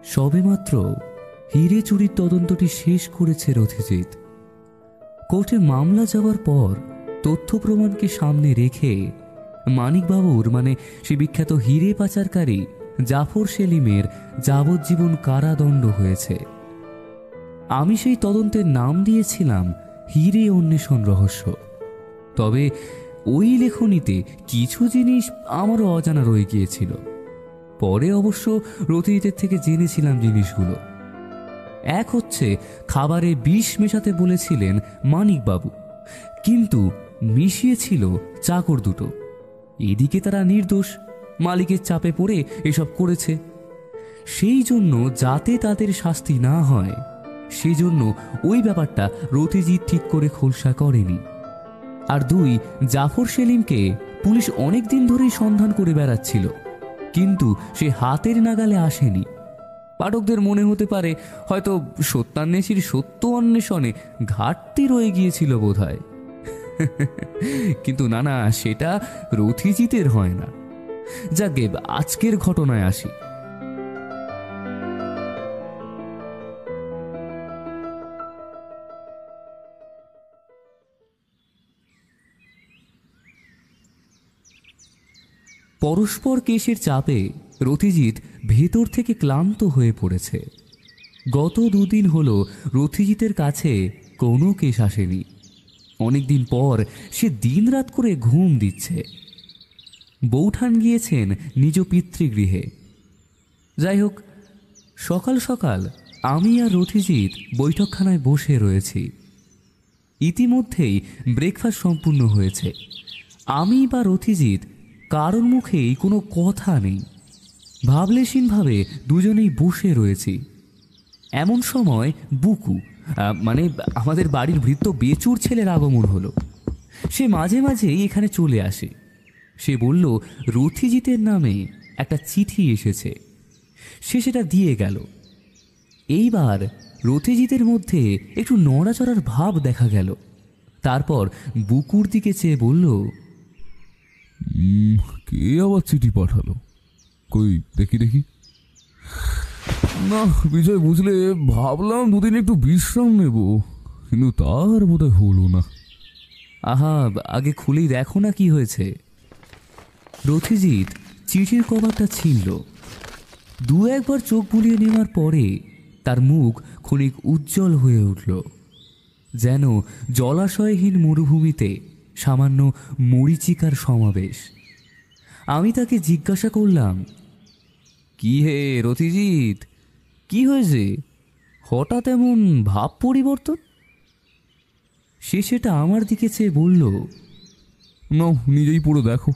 সবেমাত্র হিরে চুরির তদন্তটি শেষ করেছে রথিজিৎ। কোর্টে মামলা যাওয়ার পর তথ্য প্রমাণকে সামনে রেখে মানিকবাবুর মানে সে বিখ্যাত হিরে পাচারকারী জাফর সেলিমের যাবজ্জীবন কারাদণ্ড হয়েছে। আমি সেই তদন্তের নাম দিয়েছিলাম হিরে অন্বেষণ রহস্য। তবে ওই লেখনীতে কিছু জিনিস আমারও অজানা রয়ে গিয়েছিল। পরে অবশ্য রথিজিতের থেকে জেনেছিলাম জিনিসগুলো। এক হচ্ছে, খাবারে বিষ মেশাতে বলেছিলেন মানিকবাবু, কিন্তু মিশিয়েছিল চাকর দুটো। এদিকে তারা নির্দোষ, মালিকের চাপে পড়ে এসব করেছে। সেই জন্য যাতে তাদের শাস্তি না হয় সেজন্য ওই ব্যাপারটা রথিজিৎ ঠিক করে খোলসা করেনি। আর দুই, জাফর সেলিমকে পুলিশ অনেক দিন ধরেই সন্ধান করে বেড়াচ্ছিল, কিন্তু সে হাতের নাগালে আসেনি। পাঠকদের মনে হতে পারে হয়তো সত্যান্বেষীর সত্য অন্বেষণে ঘাটতি রয়ে গিয়েছিল বোধহয়। কিন্তু না না, সেটা রথিজিতের হয় না। যাকে আজকের ঘটনায় আসি। পরস্পর কেসের চাপে রথিজিৎ ভেতর থেকে ক্লান্ত হয়ে পড়েছে। গত দুদিন হলো রথিজিতের কাছে কোনো কেস আসেনি। অনেকদিন পর সে দিনরাত করে ঘুম দিচ্ছে। বৌঠান গিয়েছেন নিজ পিতৃগৃহে। যাই হোক, সকাল সকাল আমি আর রথিজিৎ বৈঠকখানায় বসে রয়েছি। ইতিমধ্যেই ব্রেকফাস্ট সম্পূর্ণ হয়েছে। আমি বা রথিজিৎ কারোর মুখেই কোনো কথা নেই। ভাবলেশীনভাবে দুজনেই বসে রয়েছি। এমন সময় বুকু মানে আমাদের বাড়ির ভৃত্য বেচুর ছেলের আগমন হলো। সে মাঝে মাঝেই এখানে চলে আসে। সে বলল রথিজিতের নামে একটা চিঠি এসেছে। সে সেটা দিয়ে গেল। এইবার রথিজিতের মধ্যে একটু নড়াচড়ার ভাব দেখা গেল। তারপর বুকুর দিকে চেয়ে বলল, কে আবার চিঠি পাঠালো? কই দেখি দেখি। না বিজয়, বুঝলে ভাবলাম দুদিন একটু বিশ্রাম নেব, কিন্তু তার বোধহয় হলো না। আহা, আগে খুলেই দেখো না কি হয়েছে। রথিজিৎ চিঠির কভারটা ছিঁড়ল। দু একবার চোখ বুলিয়ে নেওয়ার পরে তার মুখ ক্ষণিক উজ্জ্বল হয়ে উঠল, যেন জলাশয়হীন মরুভূমিতে সামান্য মরীচিকার সমাবেশ। আমি তাকে জিজ্ঞাসা করলাম, কি হে রথিজিৎ, কি হয়েছে? হঠাৎ এমন ভাব পরিবর্তন? সে সেটা আমার দিকে চেয়ে বলল, নাও নিজেই পড়ে দেখো।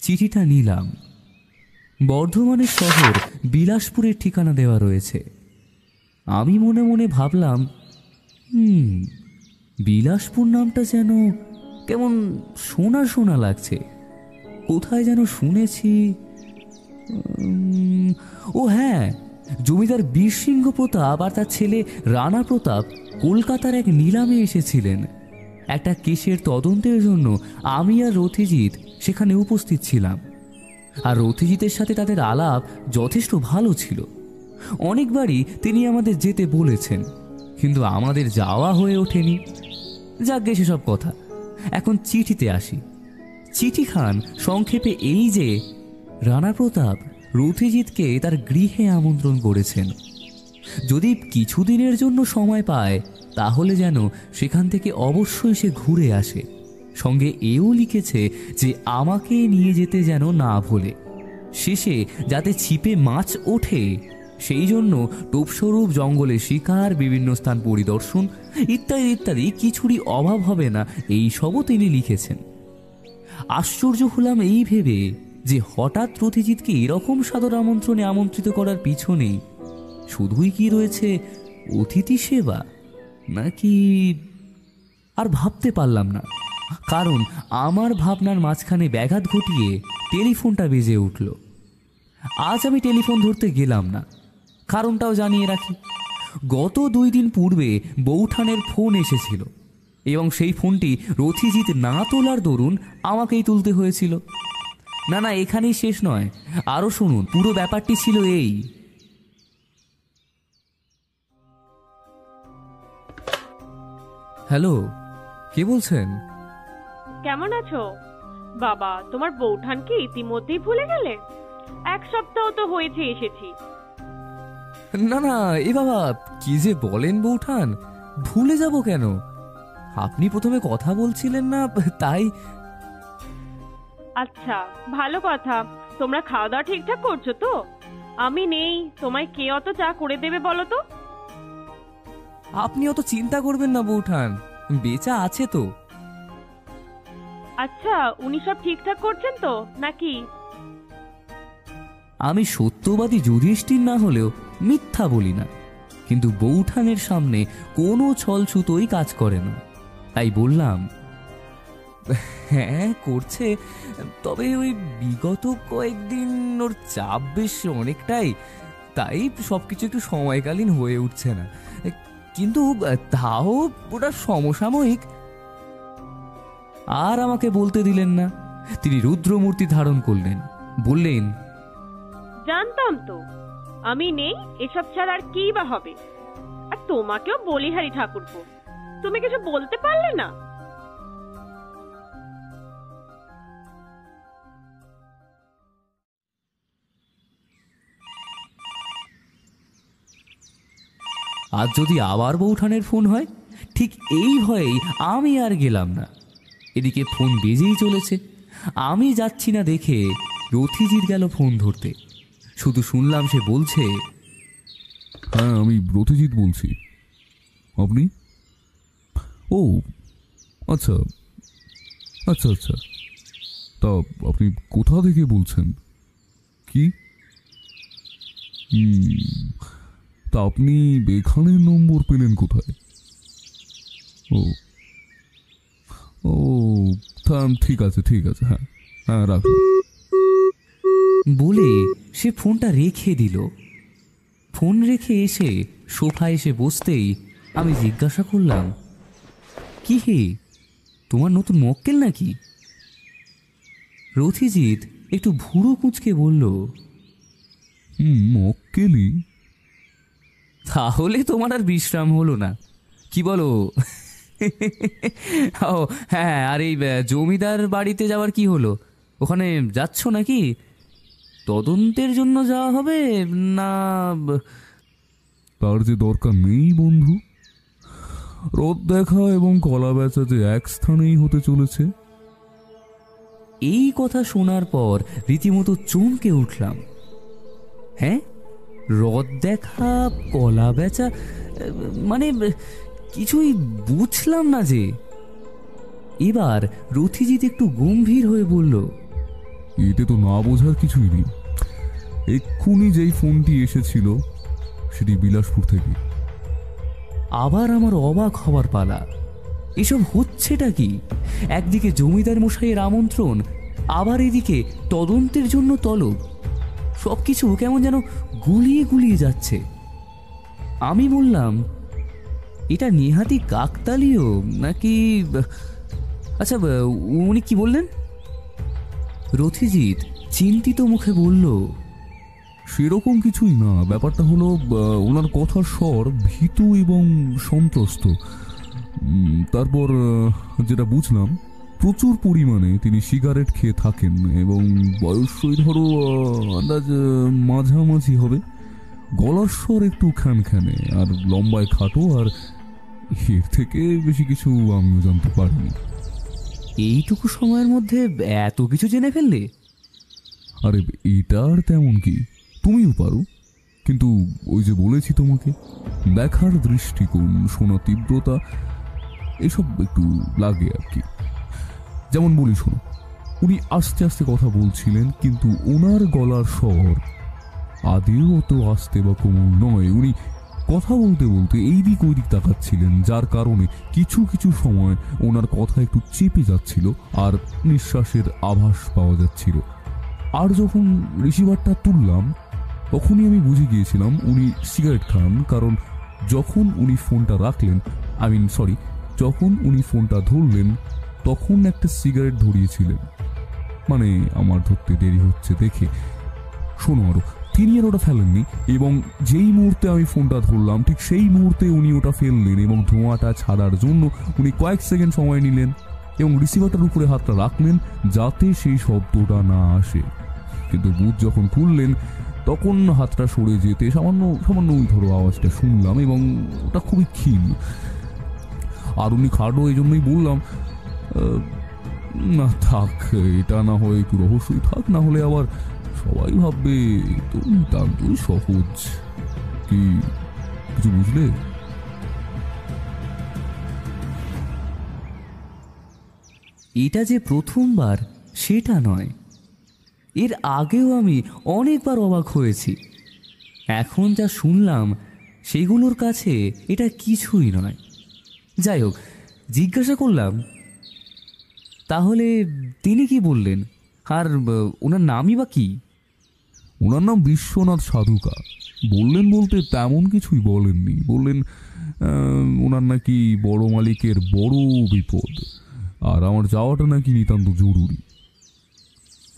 চিঠিটা নিলাম। বর্ধমানের শহর বিলাসপুরের ঠিকানা দেওয়া রয়েছে। আমি মনে মনে ভাবলাম, বিলাসপুর নামটা যেন কেমন শোনা শোনা লাগছে। কোথায় যেন শুনেছি। ও হ্যাঁ, জমিদার বীরসিংহ প্রতাপ আর তার ছেলে রানা প্রতাপ কলকাতার এক নিলামে এসেছিলেন। একটা কেসের তদন্তের জন্য আমি আর রথিজিৎ সেখানে উপস্থিত ছিলাম। আর রথিজিতের সাথে তাদের আলাপ যথেষ্ট ভালো ছিল। অনেকবারই তিনি আমাদের যেতে বলেছেন, কিন্তু আমাদের যাওয়া হয়ে ওঠেনি। যাক, সেসব কথা। এখন চিঠিতে আসি। চিঠিখান সংক্ষেপে এই যে, রানা প্রতাপ রথিজিৎকে তার গৃহে আমন্ত্রণ করেছেন। যদি কিছুদিনের জন্য সময় পায় তাহলে যেন সেখান থেকে অবশ্যই সে ঘুরে আসে। সঙ্গে এও লিখেছে যে আমাকে নিয়ে যেতে যেন না ভোলে। শেষে যাতে ছিপে মাছ ওঠে সেই জন্য টোপস্বরূপ জঙ্গলে শিকার, বিভিন্ন স্থান পরিদর্শন ইত্যাদি ইত্যাদি কিছুরই অভাব হবে না, এই সবও তিনি লিখেছেন। আশ্চর্য হলাম এই ভেবে যে হঠাৎ রথিজিৎকে এরকম সাদর আমন্ত্রণে আমন্ত্রিত করার পিছনে শুধুই কি রয়েছে অতিথি সেবা, নাকি? আর ভাবতে পারলাম না, কারণ আমার ভাবনার মাঝখানে ব্যাঘাত ঘটিয়ে টেলিফোনটা বেজে উঠল। আজ আমি টেলিফোন ধরতে গেলাম না, কারণটাও জানিয়ে রাখি। গত 2 দিন পূর্বে বৌঠানের ফোন এসেছিল এবং সেই ফোনটি রথিজিৎ না তোলার দরুন আমাকেই তুলতে হয়েছিল। না না, এখানেই শেষ নয়, আরও শুনুন। পুরো ব্যাপারটি ছিল এই, হ্যালো, কে বলছেন? কেমন আছো? বাবা, তোমার বৌঠানকে ইতিমধ্যেই ভুলে গেলে? 1 সপ্তাহ তো হয়েছে এসেছি। না না, এ বাবা, কি যে বলেন বৌঠান, ভুলে যাব কেন? আপনি প্রথমে কথা বলছিলেন না, তাই। আচ্ছা, ভালো কথা। তোমরা খাওয়া দাওয়া ঠিকঠাক করছো তো? আমি নেই, তোমায় কে অত চা করে দেবে বলো তো? আপনি অত চিন্তা করবেন না বৌঠান, বেচা আছে তো। আচ্ছা, উনি সব ঠিকঠাক করছেন তো নাকি? আমি সত্যবাদী যুধিষ্ঠির না হলেও মিথ্যা বলি না, কিন্তু বৌঠানের সামনে কোনো ছলছুতোই কাজ করে না। তাই বললাম, হ্যাঁ করছে, তবে ওই বিগত কয়েকদিন ওর চাপ বেশ অনেকটাই, তাই সবকিছু একটু সময়কালীন হয়ে উঠছে না, কিন্তু তাও ওটা সমসাময়িক। আর আমাকে বলতে দিলেন না, তিনি রুদ্রমূর্তি ধারণ করলেন, বললেন, জানতাম তো, আমি নেই, এসব ছাড়া আর কি বা হবে। আর তোমাকেও বলিহারি ঠাকুরপো, তুমি কিছু বলতে পারলে না? আজ যদি আবার বৌঠানের ফোন হয়, ঠিক এই ভয়েই আমি আর গেলাম না। এদিকে ফোন বেজেই চলেছে, আমি যাচ্ছি না দেখে রথিজিৎ গেল ফোন ধরতে। শুধু শুনলাম সে বলছে, হ্যাঁ, আমি রথিজিৎ বলছি। আপনি? ও আচ্ছা আচ্ছা আচ্ছা, তা আপনি কোথা থেকে বলছেন? কি? তা আপনি এখানের নম্বর পেলেন কোথায়? ও ও ঠিক আছে ঠিক আছে, হ্যাঁ হ্যাঁ, রাখুন। বলে সে ফোনটা রেখে দিল। ফোন রেখে এসে সোফায় এসে বসতেই আমি জিজ্ঞাসা করলাম, কি হে, তোমার নতুন মক্কেল নাকি? রথিজিৎ একটু ভুরু কুঁচকে বলল, মক্কেলি? তাহলে তোমার আর বিশ্রাম হলো না, কি বলো? ও হ্যাঁ, আর এই জমিদার বাড়িতে যাওয়ার কি হলো? ওখানে যাচ্ছ নাকি? তদন্তের জন্য যাওয়া হবে না? তার যে দরকার নেই বন্ধু, রোদ দেখা এবং কলা বেচা যে এক স্থানেই হতে চলেছে। এই কথা শোনার পর রীতিমতো চমকে উঠলাম। হ্যাঁ, রদ দেখা, কলা বেচা, মানে কিছুই বুঝলাম না যে। এবার রথিজিৎ একটু গম্ভীর হয়ে বলল, এতে তো না বোঝার কিছুই নেই। এক্ষুনি যেই ফোনটি এসেছিল সেটি বিলাসপুর থেকে। আবার আমার অবাক হবার পালা। এসব হচ্ছেটা কি? একদিকে জমিদার মশাইয়ের আমন্ত্রণ, আবার এদিকে তদন্তের জন্য তলব। সবকিছু কেমন যেন গুলিয়ে গুলিয়ে যাচ্ছে। আমি বললাম, এটা নেহাতি কাকতালীয় নাকি? আচ্ছা, উনি কি বললেন? রথিজিৎ চিন্তিত মুখে বলল, সেরকম কিছুই না। ব্যাপারটা হলো, ওনার কথার স্বর ভীতু এবং সন্ত্রস্ত। তারপর যেটা বুঝলাম, প্রচুর পরিমাণে তিনি সিগারেট খেয়ে থাকেন এবং বয়সই ধরো আন্দাজ মাঝামাঝি হবে। গলার স্বর একটু খ্যানখ্যানে আর লম্বায় খাটো, আর এর থেকে বেশি কিছু আমিও জানতে পারিনি। এইটুকু সময়ের মধ্যে এত কিছু জেনে ফেললে? আরে এটা আর তেমন কি, তুমিও পারো। কিন্তু ওই যে বলেছি তোমাকে, দেখার দৃষ্টিকোণ, শোনা তীব্রতা, এসব একটু লাগে আর কি। যেমন বলি, শোনো, উনি আস্তে আস্তে কথা বলছিলেন, কিন্তু ওনার গলার স্বর আদেও অত আস্তে বা কোমল নয়। উনি কথা বলতে বলতে এই দিক ওই দিক তাকাচ্ছিলেন, যার কারণে কিছু কিছু সময় ওনার কথা একটু চেপে যাচ্ছিল আর নিঃশ্বাসের আভাস পাওয়া যাচ্ছিল। আর যখন রিসিভারটা তুললাম, তখনই আমি বুঝে গিয়েছিলাম উনি সিগারেট খান। কারণ যখন উনি ফোনটা রাখলেন, যখন উনি ফোনটা ধরলেন, তখন একটা সিগারেট ধরিয়েছিলেন। মানে আমার ধরতে দেরি হচ্ছে দেখে। শোনো, আরো তিনি আর ওটা ফেলেননি, এবং যেই মুহূর্তে আমি ফোনটা ধরলাম ঠিক সেই মুহূর্তে উনি ওটা ফেললেন এবং ধোঁয়াটা ছাড়ার জন্য উনি কয়েক সেকেন্ড সময় নিলেন এবং রিসিভারটার উপরে হাতটা রাখলেন যাতে সেই শব্দটা না আসে। কিন্তু বুথ যখন খুললেন তখন হাতটা সরে যেতে সামান্য সামান্য ওই ধরো আওয়াজটা শুনলাম, এবং ওটা খুবই ক্ষীণ। আর উনি খাটো, এই জন্যই বললাম না থাক, এটা না হয় একটু রহস্যই থাক, না হলে আবার সবাই ভাববে তুমি তাই সহজ। কি কিছু বুঝলে? এটা যে প্রথমবার সেটা নয়, এর আগেও আমি অনেকবার অবাক হয়েছি। এখন যা শুনলাম সেগুলোর কাছে এটা কিছুই নয়। যাই হোক, জিজ্ঞাসা করলাম, তাহলে তিনি কি বললেন? আর ওনার নামই বা কি? ওনার নাম বিশ্বনাথ সাধুকা। বললেন বলতে তেমন কিছুই বলেননি। বললেন ওনার নাকি বড় মালিকের বড় বিপদ, আর আমার যাওয়াটা নাকি নিতান্ত জরুরি।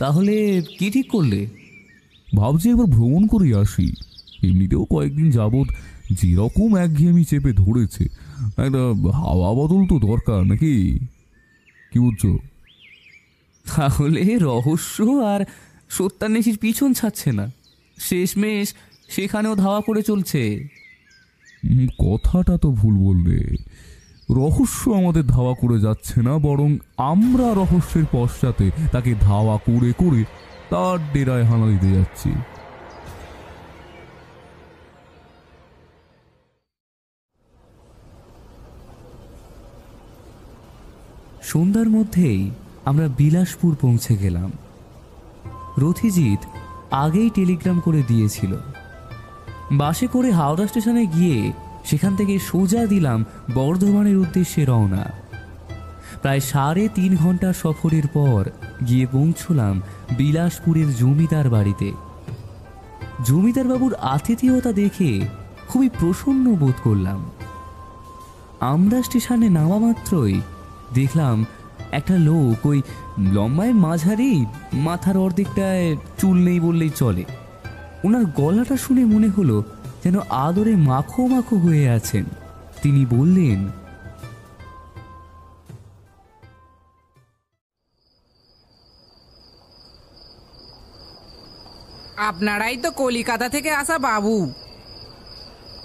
তাহলে কি ঠিক করলে? ভাবছি একবার ভ্রমণ করে আসি। এমনিতেও কয়েকদিন যাবৎ যেরকম একঘেয়েমি চেপে ধরেছে, একটা হাওয়া বদল তো দরকার নাকি, কি বুঝছো? তাহলে রহস্য আর সত্যান্বেষীর পিছন ছাড়ছে না, শেষমেশ সেখানেও ধাওয়া করে চলছে। কথাটা তো ভুল বললে। রহস্য আমাদের ধাওয়া করে যাচ্ছে না, বরং আমরা রহস্যের পশ্চাতে তাকে ধাওয়া করে করে তার ডেরায় হানা দিতে যাচ্ছি। সন্ধ্যার মধ্যেই আমরা বিলাসপুর পৌঁছে গেলাম। রথিজিৎ আগেই টেলিগ্রাম করে দিয়েছিল। বাসে করে হাওড়া স্টেশনে গিয়ে সেখান থেকে সোজা দিলাম বর্ধমানের উদ্দেশ্যে রওনা। প্রায় 3.5 ঘন্টা সফরের পর গিয়ে পৌঁছলাম বিলাসপুরের জমিদার বাড়িতে। জমিদার বাবুর আতিথেয়তা দেখে খুবই প্রসন্ন বোধ করলাম। আমরা স্টেশনে নামা মাত্রই দেখলাম একটা লোক, ওই লম্বায় মাঝারি, মাথার অর্ধেকটায় চুল নেই বললেই চলে। ওনার গলাটা শুনে মনে হলো যেন আদরে মাখো মাখো হয়ে আছেন। তিনি বললেন, আপনারাই তো কলিকাতা থেকে আসা বাবু।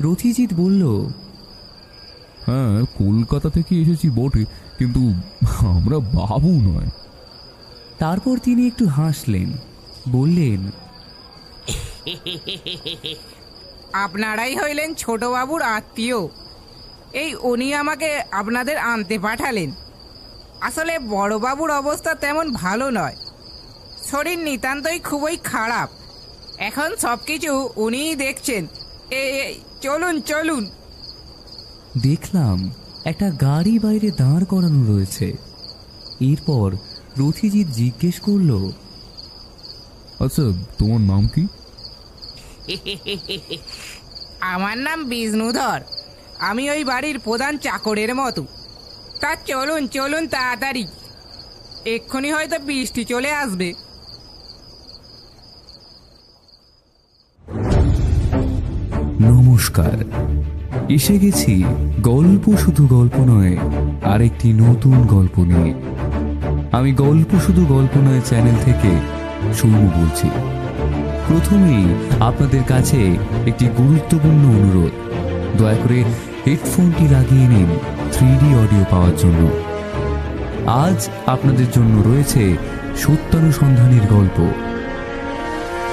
রথিজিৎ বলল, হ্যাঁ, কলকাতা থেকে এসেছি বটে, কিন্তু আমরা বাবু নয়। তারপর তিনি একটু হাসলেন, বললেন, আপনারাই হইলেন ছোট বাবুর আত্মীয়। এই উনি আমাকে আপনাদের আনতে পাঠালেন। আসলে বড় বাবুর অবস্থা তেমন ভালো নয়, শরীর নিতান্তই খুবই খারাপ। এখন সবকিছু উনিই দেখছেন। চলুন চলুন। দেখলাম একটা গাড়ি বাইরে দাঁড় করানো রয়েছে। এরপর রথিজিৎ জিজ্ঞেস করল, আচ্ছা, তোমার নাম কি? আমার নাম বিষ্ণুধর। আমি ওই বাড়ির প্রধান চাকরের মতো। তা চলুন চলুন তাড়াতাড়ি, এক্ষুনি হয়তো বৃষ্টি চলে আসবে। নমস্কার, এসে গেছি গল্প শুধু গল্প নয় আরেকটি নতুন গল্প নিয়ে। আমি গল্প শুধু গল্প নয় চ্যানেল থেকে সৌম্য বলছি। প্রথমেই আপনাদের কাছে একটি গুরুত্বপূর্ণ অনুরোধ, দয়া করে হেডফোনটি লাগিয়ে নিন 3D অডিও পাওয়ার জন্য। আজ আপনাদের জন্য রয়েছে সত্যানুসন্ধানের গল্প।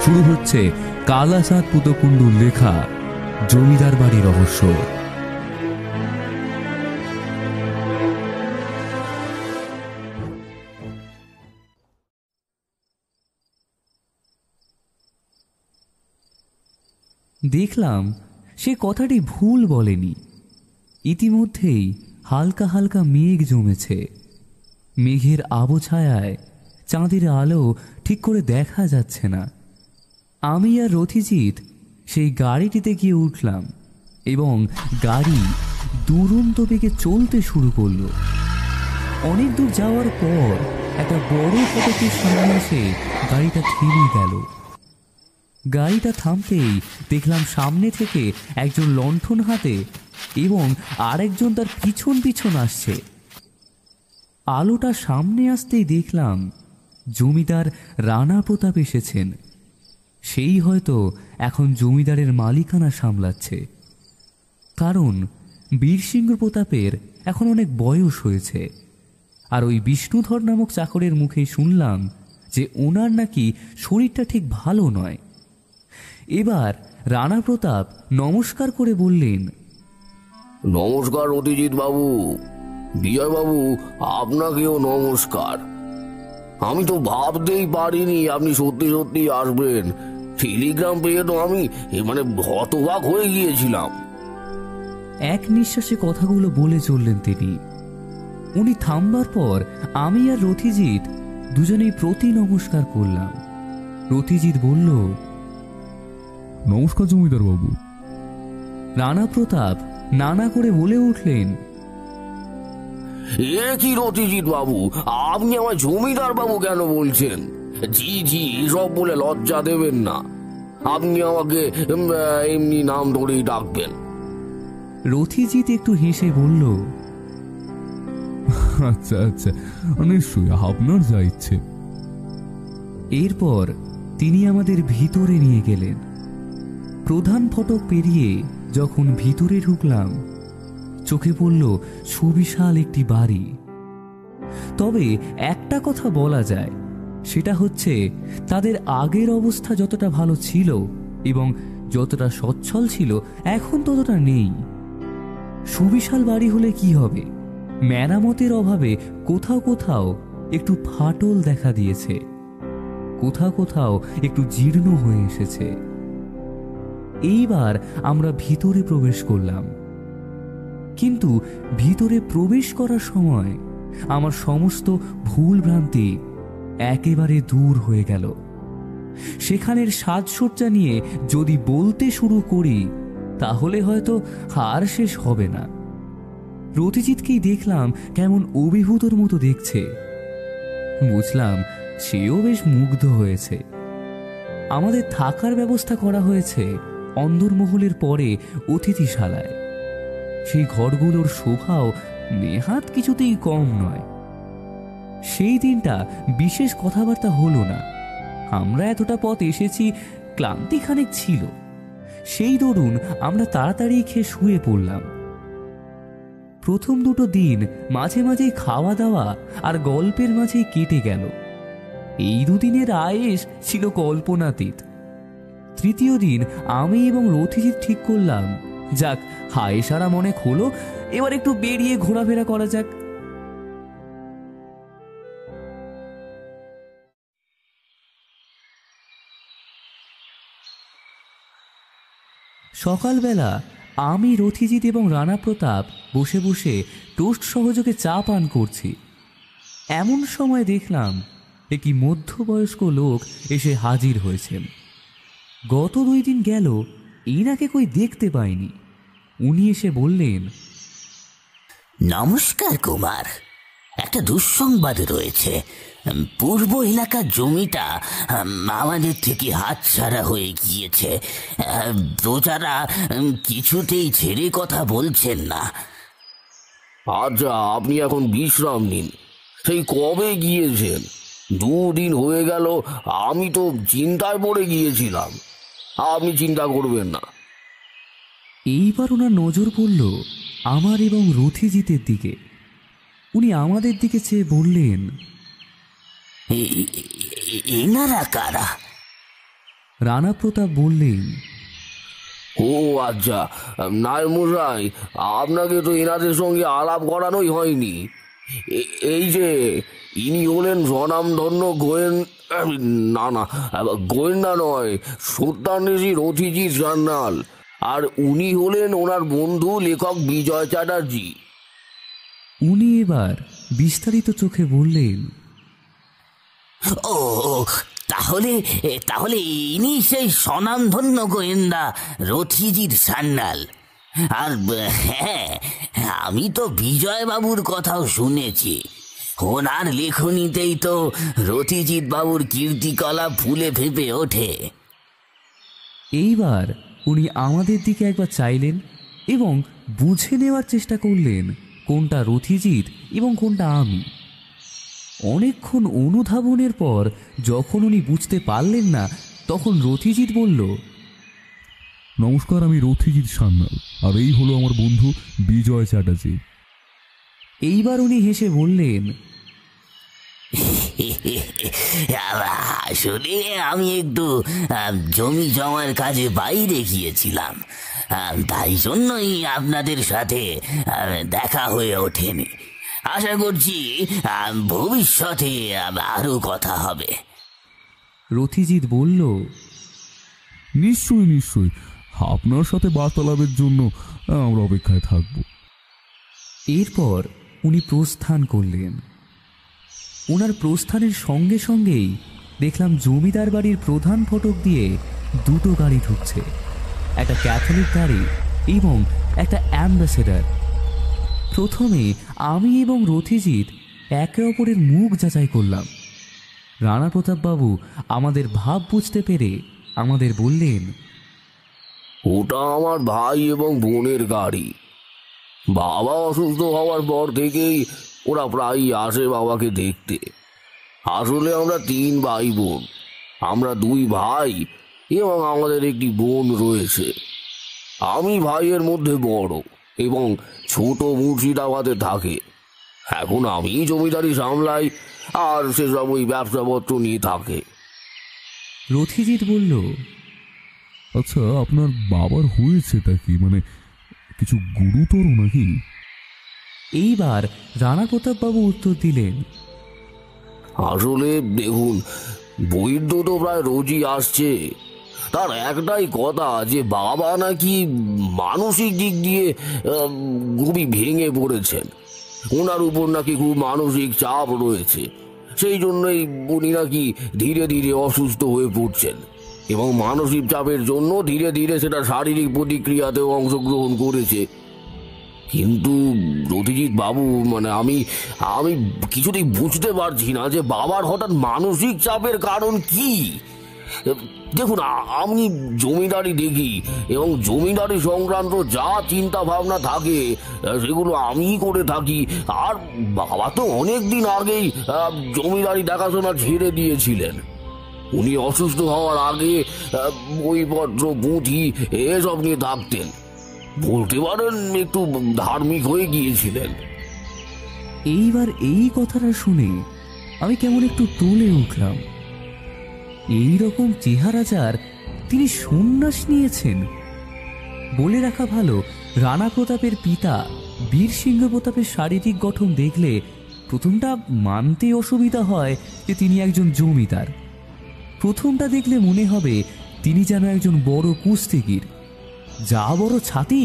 শুরু হচ্ছে কালাচাঁদ পুতকুণ্ডুর লেখা জমিদার বাড়ি রহস্য। দেখলাম সে কথাটি ভুল বলেনি। ইতিমধ্যেই হালকা হালকা মেঘ জমেছে। মেঘের আবছায়ায় চাঁদের আলো ঠিক করে দেখা যাচ্ছে না। আমি আর রথিজিৎ সেই গাড়িটিতে গিয়ে উঠলাম এবং গাড়ি দুরন্ত বেগে চলতে শুরু করলো। অনেক দূর যাওয়ার পর একটা বড় ফটকের সামনে এসে গাড়িটা থেমে গেল। গাড়িটা থামতেই দেখলাম সামনে থেকে একজন লণ্ঠন হাতে এবং আরেকজন তার পিছন পিছন আসছে। আলোটা সামনে আসতেই দেখলাম জমিদার রানা প্রতাপ এসেছেন। সেই হয়তো এখন জমিদারের মালিকানা সামলাচ্ছে, কারণ বীরসিংহ প্রতাপের এখন অনেক বয়স হয়েছে। আর ওই বিষ্ণুধর নামক চাকরের মুখেই শুনলাম যে ওনার নাকি শরীরটা ঠিক ভালো নয়। এবার রানা প্রতাপ নমস্কার করে বললেন, নমস্কার অতিজিৎ বাবু, বিজয় বাবু, আপনাকেও নমস্কার। আমি তো ভাবতেই পারিনি আপনি সত্যি সত্যি আসবেন। টেলিগ্রাম পেয়ে তো আমি হতবাক হয়ে গিয়েছিলাম। এক নিঃশ্বাসে কথাগুলো বলে চললেন তিনি। উনি থামবার পর আমি আর রথিজিৎ দুজনেই প্রতি নমস্কার করলাম। রথিজিৎ বলল, নমস্কার জমিদার বাবু। রানা প্রতাপ নানা করে বলে উঠলেন, এ কি রতিজিৎ বাবু, আপনি আমার জমিদার বাবু কেন বলছেন? জি জি, এসব বলে লজ্জা দেবেন না। আপনি আমাকে এমনি নাম ধরেই ডাকবেন। রথিজিৎ একটু হেসে বলল, আচ্ছা আচ্ছা, নিশ্চয়ই, আপনার যা ইচ্ছে। এরপর তিনি আমাদের ভিতরে নিয়ে গেলেন। প্রধান ফটক পেরিয়ে যখন ভিতরে ঢুকলাম, চোখে পড়ল সুবিশাল একটি বাড়ি। তবে একটা কথা বলা যায়, সেটা হচ্ছে তাদের আগের অবস্থা যতটা ভালো ছিল এবং যতটা সচ্ছল ছিল এখন ততটা নেই। সুবিশাল বাড়ি হলে কি হবে, মেরামতের অভাবে কোথাও কোথাও একটু ফাটল দেখা দিয়েছে, কোথাও কোথাও একটু জীর্ণ হয়ে এসেছে। এইবার আমরা ভিতরে প্রবেশ করলাম, কিন্তু ভিতরে প্রবেশ করার সময় আমার সমস্ত ভুল ভ্রান্তি একেবারে দূর হয়ে গেল। সেখানের সাজসজ্জা নিয়ে যদি বলতে শুরু করি তাহলে হয়তো আর শেষ হবে না। রতিজিৎকেই দেখলাম কেমন অভিভূতর মতো দেখছে। বুঝলাম সেও বেশ মুগ্ধ হয়েছে। আমাদের থাকার ব্যবস্থা করা হয়েছে অন্দরমহলের পরে অতিথিশালায়। সেই ঘরগুলোর শোভাও নেহাত কিছুতেই কম নয়। সেই দিনটা বিশেষ কথাবার্তা হলো না। আমরা এতটা পথ এসেছি, ক্লান্তি খানিক ছিল, সেই দরুন আমরা তাড়াতাড়ি খেয়ে শুয়ে পড়লাম। প্রথম দুটো দিন মাঝে মাঝে খাওয়া দাওয়া আর গল্পের মাঝেই কেটে গেল। এই দুদিনের আয়েশ ছিল কল্পনাতীত। তৃতীয় দিন আমি এবং রথিজিৎ ঠিক করলাম, যাক, হায় সারা মনে হলো, এবার একটু বেরিয়ে ঘোরাফেরা করা যাক। সকালবেলা আমি, রথিজিৎ এবং রানা প্রতাপ বসে বসে টোস্ট সহযোগে চা পান করছি। এমন সময় দেখলাম একটি মধ্যবয়স্ক লোক এসে হাজির হয়েছেন। গত 2 দিন গেল এনাকে কই দেখতে পাইনি। উনি এসে বললেন, নমস্কার কুমার, একটা দুঃসংবাদ রয়েছে। পূর্ব এলাকার জমিটা আমাদের থেকে হাতছাড়া হয়ে গিয়েছে। প্রজারা কিছুতেই ছেড়ে কথা বলছেন না। আচ্ছা, আপনি এখন বিশ্রাম নিন। সেই কবে গিয়েছেন? 2 দিন হয়ে গেল। আমি তো চিন্তায় পড়ে গিয়েছিলাম। আপনি চিন্তা করবেন না। এইবার ওনার নজর পড়ল আমার এবং রথিজিতের দিকে। উনি আমাদের দিকে চেয়ে বললেন, এনারা কারা? রানা প্রতাপ বললেন, ও আচ্ছা, নায়মশাই, আপনাকে তো এনাদের সঙ্গে আলাপ করানোই হয়নি। এই যে ইনি হলেন স্বনামধন্য গোয়েন্দা নয়, সত্যান্বেষী রথিজিৎ সান্যাল। আর উনি হলেন ওনার বন্ধু লেখক বিজয় চ্যাটার্জি। উনি এবার বিস্তারিত চোখে বললেন, ও তাহলে তাহলে ইনি সেই স্বনামধন্য গোয়েন্দা রথিজিৎ সান্যাল। আর হ্যাঁ, আমি তো বিজয় বাবুর কথাও শুনেছি। ওনার লেখনীতেই তো রথিজিৎ বাবুর কীর্তিকলাপ ফুলে ফেঁপে ওঠে। এইবার উনি আমাদের দিকে একবার চাইলেন এবং বুঝে নেওয়ার চেষ্টা করলেন কোনটা রথিজিৎ এবং কোনটা আমি। অনেকক্ষণ অনুধাবনের পর যখন উনি বুঝতে পারলেন না, তখন রথিজিৎ বলল, নমস্কার, আমি রথিজিৎ সান্যাল, আর এই হলো আমার বন্ধু বিজয় চ্যাটার্জি। এইবার উনি হেসে বললেন, আসলে আমি একটু জমি জমার কাজে বাইরে গিয়েছিলাম, তাই জন্যই আপনাদের সাথে দেখা হয়ে ওঠেনি। আশা করছি ভবিষ্যতে আরো কথা হবে। রথিজিৎ বলল, নিশ্চয়ই নিশ্চয়ই, আপনার সাথে বার্তালাপের জন্য আমরা অপেক্ষায় থাকব। এরপর উনি প্রস্থান করলেন। ওনার প্রস্থানের সঙ্গে সঙ্গেই দেখলাম জমিদার বাড়ির প্রধান ফটক দিয়ে দুটো গাড়ি ঢুকছে, একটা ক্যাথলিক গাড়ি এবং একটা অ্যাম্বাসেডার। প্রথমে আমি এবং রথিজিৎ একে অপরের মুখ যাচাই করলাম। রানা প্রতাপবাবু আমাদের ভাব বুঝতে পেরে আমাদের বললেন, ওটা আমার ভাই এবং বোনের গাড়ি। বাবা অসুস্থ হওয়ার পর থেকেই ওরা প্রায়ই আসে বাবাকে দেখতে। আসলে আমরা 3 ভাই বোন। আমরা 2 ভাই এবং আমাদের একটি বোন রয়েছে। আমি ভাইয়ের মধ্যে বড় এবং ছোট মুর্শিদাবাদে থাকে। এখন আমি জমিদারি সামলাই, আর সেসব ওই ব্যবসাপত্র নিয়ে থাকে। রথিজিৎ বলল, আচ্ছা, আপনার বাবার হয়েছেটা কি? মানে কিছু গুরুতর নাকি? এইবার রানা প্রতাপবাবু উত্তর দিলেন, আসলে দেখুন, বৈদ্য তো প্রায় রোজই আসছে। তার একটাই কথা যে বাবা নাকি মানসিক দিক দিয়ে খুবই ভেঙে পড়েছেন। ওনার উপর নাকি খুব মানসিক চাপ রয়েছে। সেই জন্যই উনি নাকি ধীরে ধীরে অসুস্থ হয়ে পড়ছেন এবং মানসিক চাপের জন্য ধীরে ধীরে সেটা শারীরিক প্রতিক্রিয়াতেও অংশগ্রহণ করেছে। কিন্তু রথিজিৎ বাবু, মানে আমি কিছুতেই বুঝতে পারছি না যে বাবার হঠাৎ মানসিক চাপের কারণ কি। দেখুন, আমি জমিদারি দেখি এবং জমিদারি সংক্রান্ত যা চিন্তা ভাবনা থাকে সেগুলো আমি করে থাকি। আর বাবা তো অনেক দিন আগেই জমিদারি দেখাশোনা ছেড়ে দিয়েছিলেন। উনি অসুস্থ হওয়ার আগে বইপত্র পুঁথি এসব নিয়ে থাকতেন। বলতে পারেন একটু ধার্মিক হয়ে গিয়েছিলেন। এইবার এই কথাটা শুনে আমি কেমন একটু টলে উঠলাম। এই রকম চেহারা যার, তিনি সন্ন্যাস নিয়েছেন। বলে রাখা ভালো, রানা প্রতাপের পিতা বীরসিংহ প্রতাপের শারীরিক গঠন দেখলে প্রথমটা মানতে অসুবিধা হয় যে তিনি একজন জমিদার। প্রথমটা দেখলে মনে হবে তিনি যেন একজন বড় কুস্তিগির। যা বড় ছাতি,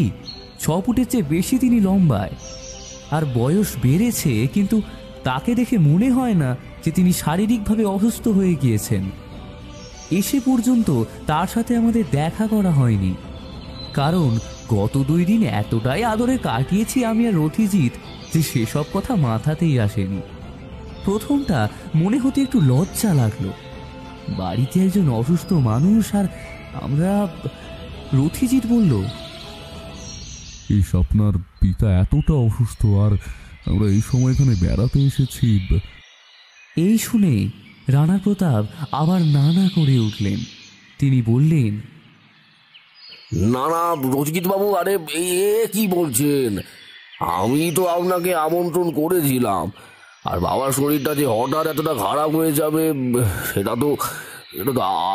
6 ফুটের চেয়ে বেশি তিনি লম্বায়। আর বয়স বেড়েছে, কিন্তু তাকে দেখে মনে হয় না যে তিনি শারীরিকভাবে অসুস্থ হয়ে গিয়েছেন। এসে পর্যন্ত তার সাথে আমাদের দেখা করা হয়নি, কারণ গত 2 দিন এতটাই আদরে কাটিয়েছি আমি আর রথিজিৎ যে সেসব কথা মাথাতেই আসেনি। প্রথমটা মনে হতে একটু লজ্জা লাগলো। বাড়িতে একজন অসুস্থ মানুষ, আর আমরা। রথিজিৎ বলল, আপনার পিতা এতটা অসুস্থ, আর আমরা এই সময় এখানে বেড়াতে এসেছি। এই শুনে রানা প্রতাপ আবার নানা করে উঠলেন। তিনি বললেন, না না রথিজিৎ বাবু, আরে কি বলছেন? আমি তো আপনাকে আমন্ত্রণ করেছিলাম, আর বাবার শরীরটা যে হঠাৎ এতটা খারাপ হয়ে যাবে সেটা তো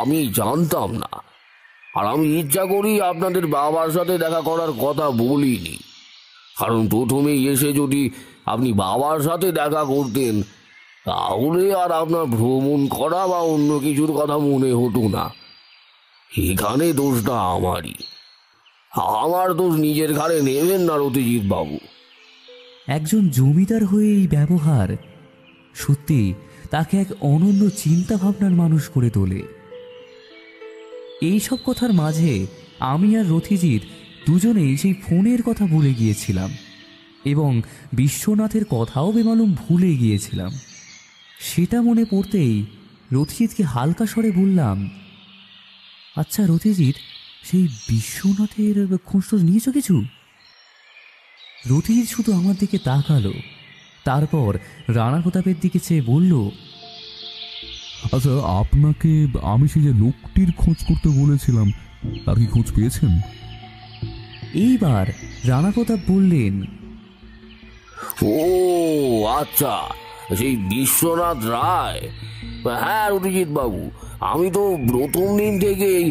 আমি জানতাম না। আর আমি ইচ্ছা করি আপনাদের বাবার সাথে দেখা করার কথা বলিনি, কারণ প্রথমেই এসে যদি আপনি বাবার সাথে দেখা করতেন তাহলে আর আপনার ভ্রমণ করা বা অন্য কিছুর কথা মনে হতো না। এখানে দোষটা আমারই। আমার দোষ নিজের ঘাড়ে নেবেন না রথিজিৎ বাবু। একজন জমিদার হয়ে এই ব্যবহার সত্যি তাকে এক অনন্য চিন্তা ভাবনার মানুষ করে তোলে। এইসব কথার মাঝে আমি আর রথিজিৎ দুজনেই সেই ফোনের কথা ভুলে গিয়েছিলাম এবং বিশ্বনাথের কথাও বেমালুম ভুলে গিয়েছিলাম। সেটা মনে পড়তেই রথিজিৎকে হালকা স্বরে বললাম, আচ্ছা রথিজিৎ, সেই বিশ্বনাথের খোঁজ টোজ নিয়েছ কিছু? রথিজিৎ শুধু আমার দিকে তাকালো, তারপর রানা প্রতাপের দিকে চেয়ে বলল, আচ্ছা, আপনাকে আমি সেই যে লোকটির খোঁজ করতে বলেছিলাম, তার কি খোঁজ পেয়েছেন? এইবার রানা প্রতাপ বললেন, ও আচ্ছা, সেই বিশ্বনাথ রায়। হ্যাঁ অভিজিৎ বাবু, আমি তো প্রথম দিন থেকেই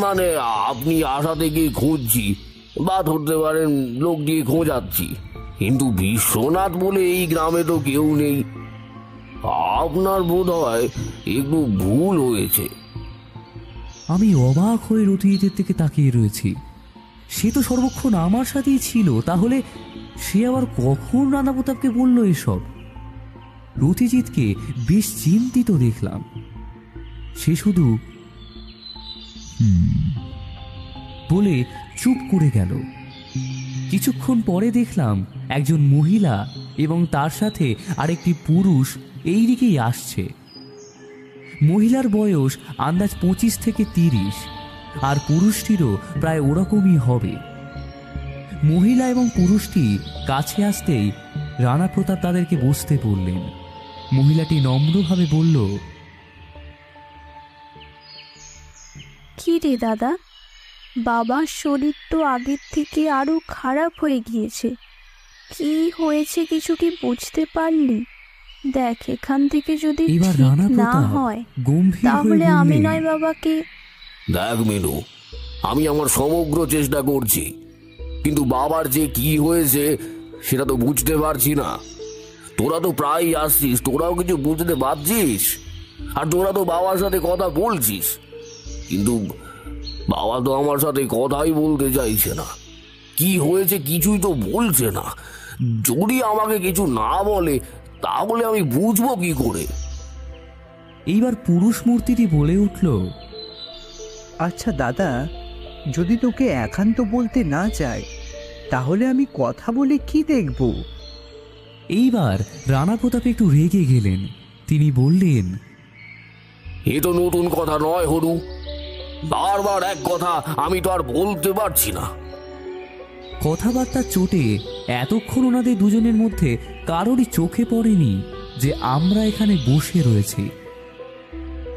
মানে আপনি আসা থেকেই খুঁজছি, বা ধরতে পারেন লোক দিয়ে খোঁজাচ্ছি, কিন্তু বিশ্বনাথ বলে এই গ্রামে তো কেউ নেই। আপনার বোধ হয় একটু ভুল হয়েছে। আমি অবাক হয়ে রথিজিতের দিকে তাকিয়ে রয়েছি। সে তো সর্বক্ষণ আমার সাথেই ছিল, তাহলে সে আবার কখন রানা প্রতাপকে বলল এসব? রথিজিৎকে বেশ চিন্তিত দেখলাম। সে শুধু বলে চুপ করে গেল। কিছুক্ষণ পরে দেখলাম একজন মহিলা এবং তার সাথে আরেকটি পুরুষ এই দিকেই আসছে। মহিলার বয়স আন্দাজ 25 থেকে 30, আর পুরুষটিরও প্রায় ওরকমই হবে। মহিলা এবং পুরুষটি কাছে আসতেই রানা প্রতাপ তাদেরকে বসতে বললেন। মহিলাটি নম্রভাবে বলল, কি রে দাদা, বাবার শরীর তো আগের থেকে আরো খারাপ হয়ে গিয়েছে। কি হয়েছে কিছু কি বুঝতে পারলি? দেখ, এখান থেকে যদি এবার ঠিক রানা না প্রতাপ হয় গম্ভীর হয়ে তাহলে আমি বললেন, নয় বাবাকে। দেখ মেনু, আমি আমার সমগ্র চেষ্টা করছি, কিন্তু বাবার যে কি হয়েছে সেটা তো বুঝতে পারছি না। তোরা তো প্রায়ই আসছিস, তোরাও কিছু বুঝতে পারছিস, আর তোরা তো বাবার সাথে কথা বলছিস, কিন্তু বাবা তো আমার সাথে কথাই বলতে চাইছে না। কি হয়েছে কিছুই তো বলছে না। যদি আমাকে কিছু না বলে তাহলে আমি বুঝবো কি করে? এইবার পুরুষ মূর্তিটি বলে উঠল, আচ্ছা দাদা, যদি তোকে একান্ত বলতে না চায় তাহলে আমি কথা বলে কি দেখব? এইবার রানা প্রতাপ একটু রেগে গেলেন। তিনি বললেন, এ তো নতুন কথা নয় হরু, বারবার এক কথা আমি তো আর বলতে পারছি না। কথাবার্তার চোটে এতক্ষণ ওনাদের দুজনের মধ্যে কারোরই চোখে পড়েনি যে আমরা এখানে বসে রয়েছি।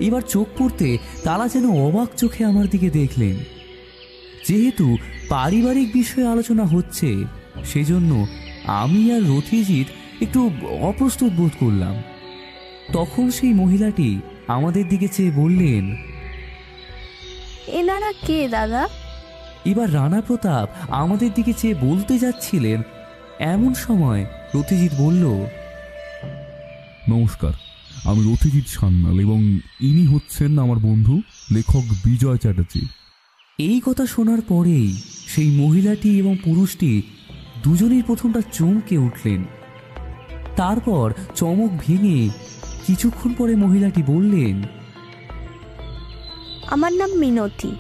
এবার চোখ পড়তে তারা যেন অবাক চোখে আমার দিকে দেখলেন। যেহেতু পারিবারিক বিষয়ে আলোচনা হচ্ছে, সেজন্য আমি আর রথিজিৎ একটু অপ্রস্তুত বোধ করলাম। তখন সেই মহিলাটি আমাদের দিকে চেয়ে বললেন, এনারা কে দাদা? এবার রানা প্রতাপ আমাদের দিকে চেয়ে বলতে যাচ্ছিলেন, এমন সময় রথিজিৎ বলল, নমস্কার, আমি রথিজিৎ সান্যাল এবং ইনি হচ্ছেন আমার বন্ধু লেখক বিজয় চ্যাটার্জি। এই কথা শোনার পরেই সেই মহিলাটি এবং পুরুষটি দুজনেই প্রথমটা চমকে উঠলেন। তারপর চমক ভেঙে কিছুক্ষণ পরে মহিলাটি বললেন, আমার নাম মিনতি।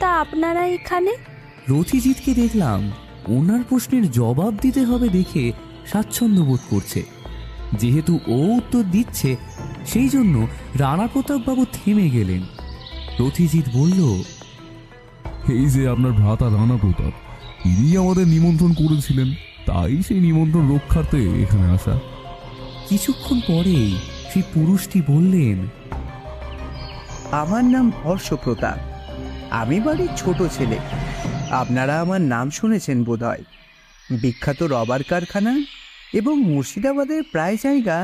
তা আপনারা এখানে? রথিজিৎকে দেখলাম ওনার প্রশ্নের জবাব দিতে হবে দেখে স্বাচ্ছন্দ্য বোধ করছে। যেহেতু ও উত্তর দিচ্ছে, সেই জন্য রানা প্রতাপবাবু থেমে গেলেন। রথিজিৎ বলল, এই যে আপনার ভ্রাতা রানা প্রতাপ, ইনি আমাদের নিমন্ত্রণ করেছিলেন, তাই সেই নিমন্ত্রণ রক্ষার্থে এখানে আসা। কিছুক্ষণ পরেই সেই পুরুষটি বললেন, আমার নাম হর্ষ প্রতাপ, আমি বাড়ির ছোট ছেলে। আপনারা আমার নাম শুনেছেন বোধহয়। বিখ্যাত রবার কারখানা এবং মুর্শিদাবাদের প্রায় জায়গা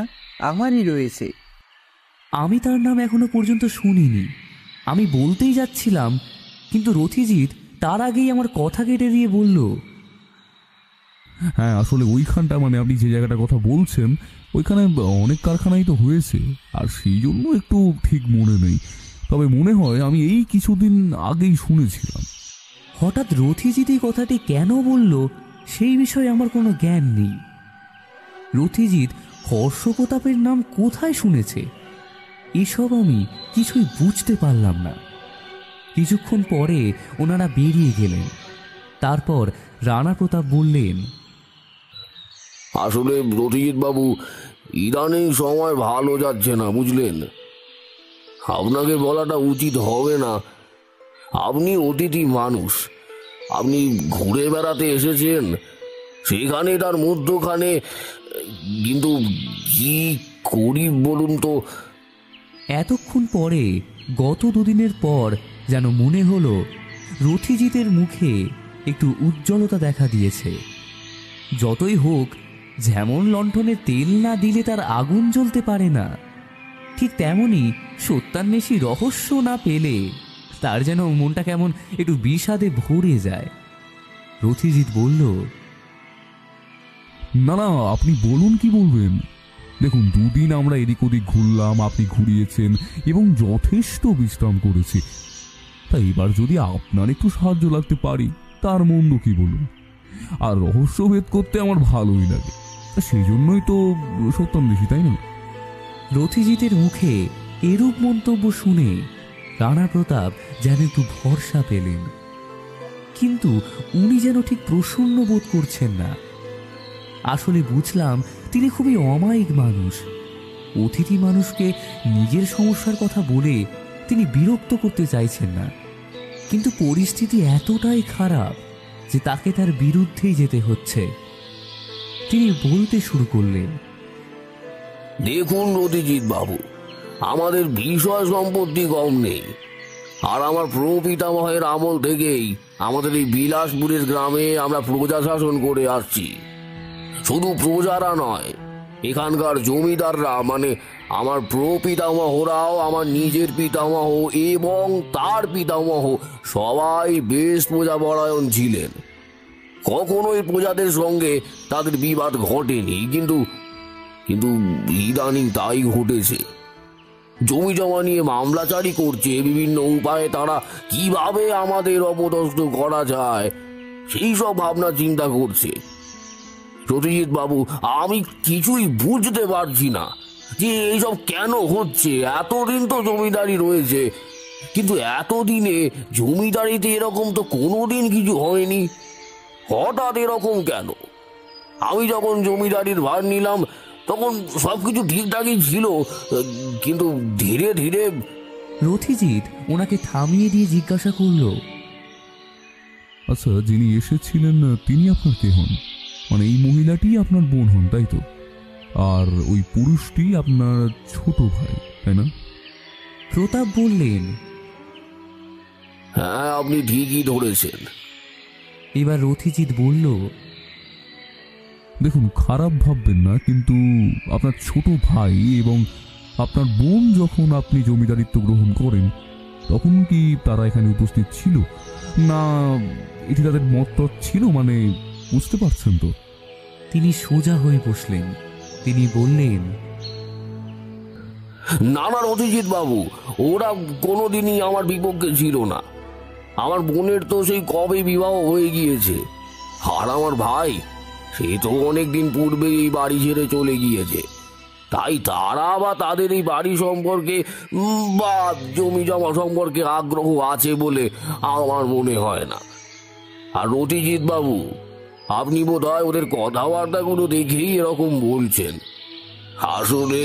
আমারই রয়েছে। আমি তার নাম এখনো পর্যন্ত শুনিনি। আমি বলতেই যাচ্ছিলাম, কিন্তু রথিজিৎ তার আগেই আমার কথা কেটে দিয়ে বলল, হ্যাঁ, আসলে ওইখানটা মানে আপনি যে জায়গাটার কথা বলছেন ওইখানে অনেক কারখানাই তো হয়েছে, আর সেই জন্য একটু ঠিক মনে নেই, তবে মনে হয় আমি এই কিছুদিন আগেই শুনেছিলাম। হঠাৎ রথিজিৎ এই কথাটি কেন বলল সেই বিষয়ে আমার কোনো জ্ঞান নেই। রথিজিৎ হর্ষ প্রতাপের নাম কোথায় শুনেছে, এসব আমি কিছুই বুঝতে পারলাম না। কিছুক্ষণ পরে ওনারা বেরিয়ে গেলেন। তারপর রানা প্রতাপ বললেন, আসলে রথিজিৎ বাবু, ইদানিং সময় ভালো যাচ্ছে না, বুঝলেন? আপনাকে বলাটা উচিত হবে না। আপনি অতিথি মানুষ, আপনি ঘুরে বেড়াতে এসেছেন, সেখানে তার মধ্যখানে, কিন্তু কি করি বলুন তো। এতক্ষণ পরে গত দুদিনের পর যেন মনে হলো রথিজিতের মুখে একটু উজ্জ্বলতা দেখা দিয়েছে। যতই হোক, যেমন লণ্ঠনে তেল না দিলে তার আগুন জ্বলতে পারে না, ঠিক তেমনই সত্যান্বেষী রহস্য না পেলে তার যেন মনটা কেমন একটু বিষাদে ভরে যায়। রথিজিৎ বলল, না না, আপনি বলুন কি বলবেন। দেখুন, দুদিন আমরা এদিক ওদিক ঘুরলাম, আপনি ঘুরিয়েছেন এবং যথেষ্ট বিশ্রাম করেছি। তাই এবার যদি আপনার একটু সাহায্য লাগতে পারি, তার মন্দ কি বলুন। আর রহস্য ভেদ করতে আমার ভালোই লাগে, সেই জন্যই তো সত্যান্বেষী, তাই না? রথিজিতের মুখে এরূপ মন্তব্য শুনে রানা প্রতাপ যেন একটু ভরসা পেলেন, কিন্তু উনি যেন ঠিক প্রসন্ন বোধ করছেন না। আসলে বুঝলাম তিনি খুবই অমায়িক মানুষ। অতিথি মানুষকে নিজের সমস্যার কথা বলে তিনি বিরক্ত করতে চাইছেন না, কিন্তু পরিস্থিতি এতটাই খারাপ যে তাকে তার বিরুদ্ধেই যেতে হচ্ছে। তিনি বলতে শুরু করলেন, দেখুন রথিজিৎ বাবু, আমাদের বিষয় সম্পত্তি কম নেই, আর আমার প্রপিতামহের আমল থেকেই আমাদের এই বিলাসপুরের গ্রামে আমরা প্রজা শাসন করে আসছি। শুধু প্রজারা নয়, এখানকার জমিদাররা, মানে আমার প্রপিতামহরাও, আমার নিজের পিতামহ এবং তার পিতামহ সবাই বেশ প্রজাপরায়ণ ছিলেন। কখনোই প্রজাদের সঙ্গে তাদের বিবাদ ঘটেনি, কিন্তু কিন্তু ইদানিং তাই ঘটেছে। জমি জমা নিয়ে মামলাচারি করছে, বিভিন্ন উপায়ে তারা কিভাবে আমাদের অপদস্থ করা যায় সেই সব ভাবনা চিন্তা করছে। রথিজিৎ বাবু, আমি কিছুই বুঝতে পারছি না যে এইসব কেন হচ্ছে। এতদিন তো জমিদারি রয়েছে, কিন্তু এতদিনে জমিদারিতে এরকম তো কোনোদিন কিছু হয়নি। হঠাৎ এরকম কেন? আমি যখন জমিদারির ভার নিলাম তখন সবকিছু ঠিকঠাকই ছিল, কিন্তু ধীরে ধীরে। রথিজিৎ ওনাকে থামিয়ে দিয়ে জিজ্ঞাসা করল, আচ্ছা, যিনি এসেছিলেন তিনি আপনার কে হন? মানে এই মহিলাটি আপনার বোন হন, তাই তো? আর ওই পুরুষটি আপনার ছোট ভাই, তাই না? প্রতাপ বললেন, হ্যাঁ, আপনি ঠিকই ধরেছেন। এবার রথিজিৎ বলল, দেখুন, খারাপ ভাববেন না, কিন্তু আপনার ছোট ভাই এবং আপনার বোন যখন আপনি জমিদারিত্ব গ্রহণ করেন তখন কি তারা এখানে উপস্থিত ছিল না? এটি তাদের মত ছিল, মানে বুঝতে পারছেন তো? তিনি সোজা হয়ে বসলেন। তিনি বললেন, না না রথিজিৎ বাবু, ওরা কোনোদিনই আমার বিপক্ষে ছিল না। আমার বোনের তো সেই কবে বিবাহ হয়ে গিয়েছে, আর আমার ভাই সে তো অনেকদিন পূর্বে এই বাড়ি ছেড়ে চলে গিয়েছে। তাই তারা বা তাদের এই বাড়ি সম্পর্কে বা জমি জমা সম্পর্কে আগ্রহ আছে বলে আমার মনে হয় না। আর রথিজিৎ বাবু, আপনি বোধহয় ওদের কথাবার্তাগুলো দেখেই এরকম বলছেন। আসলে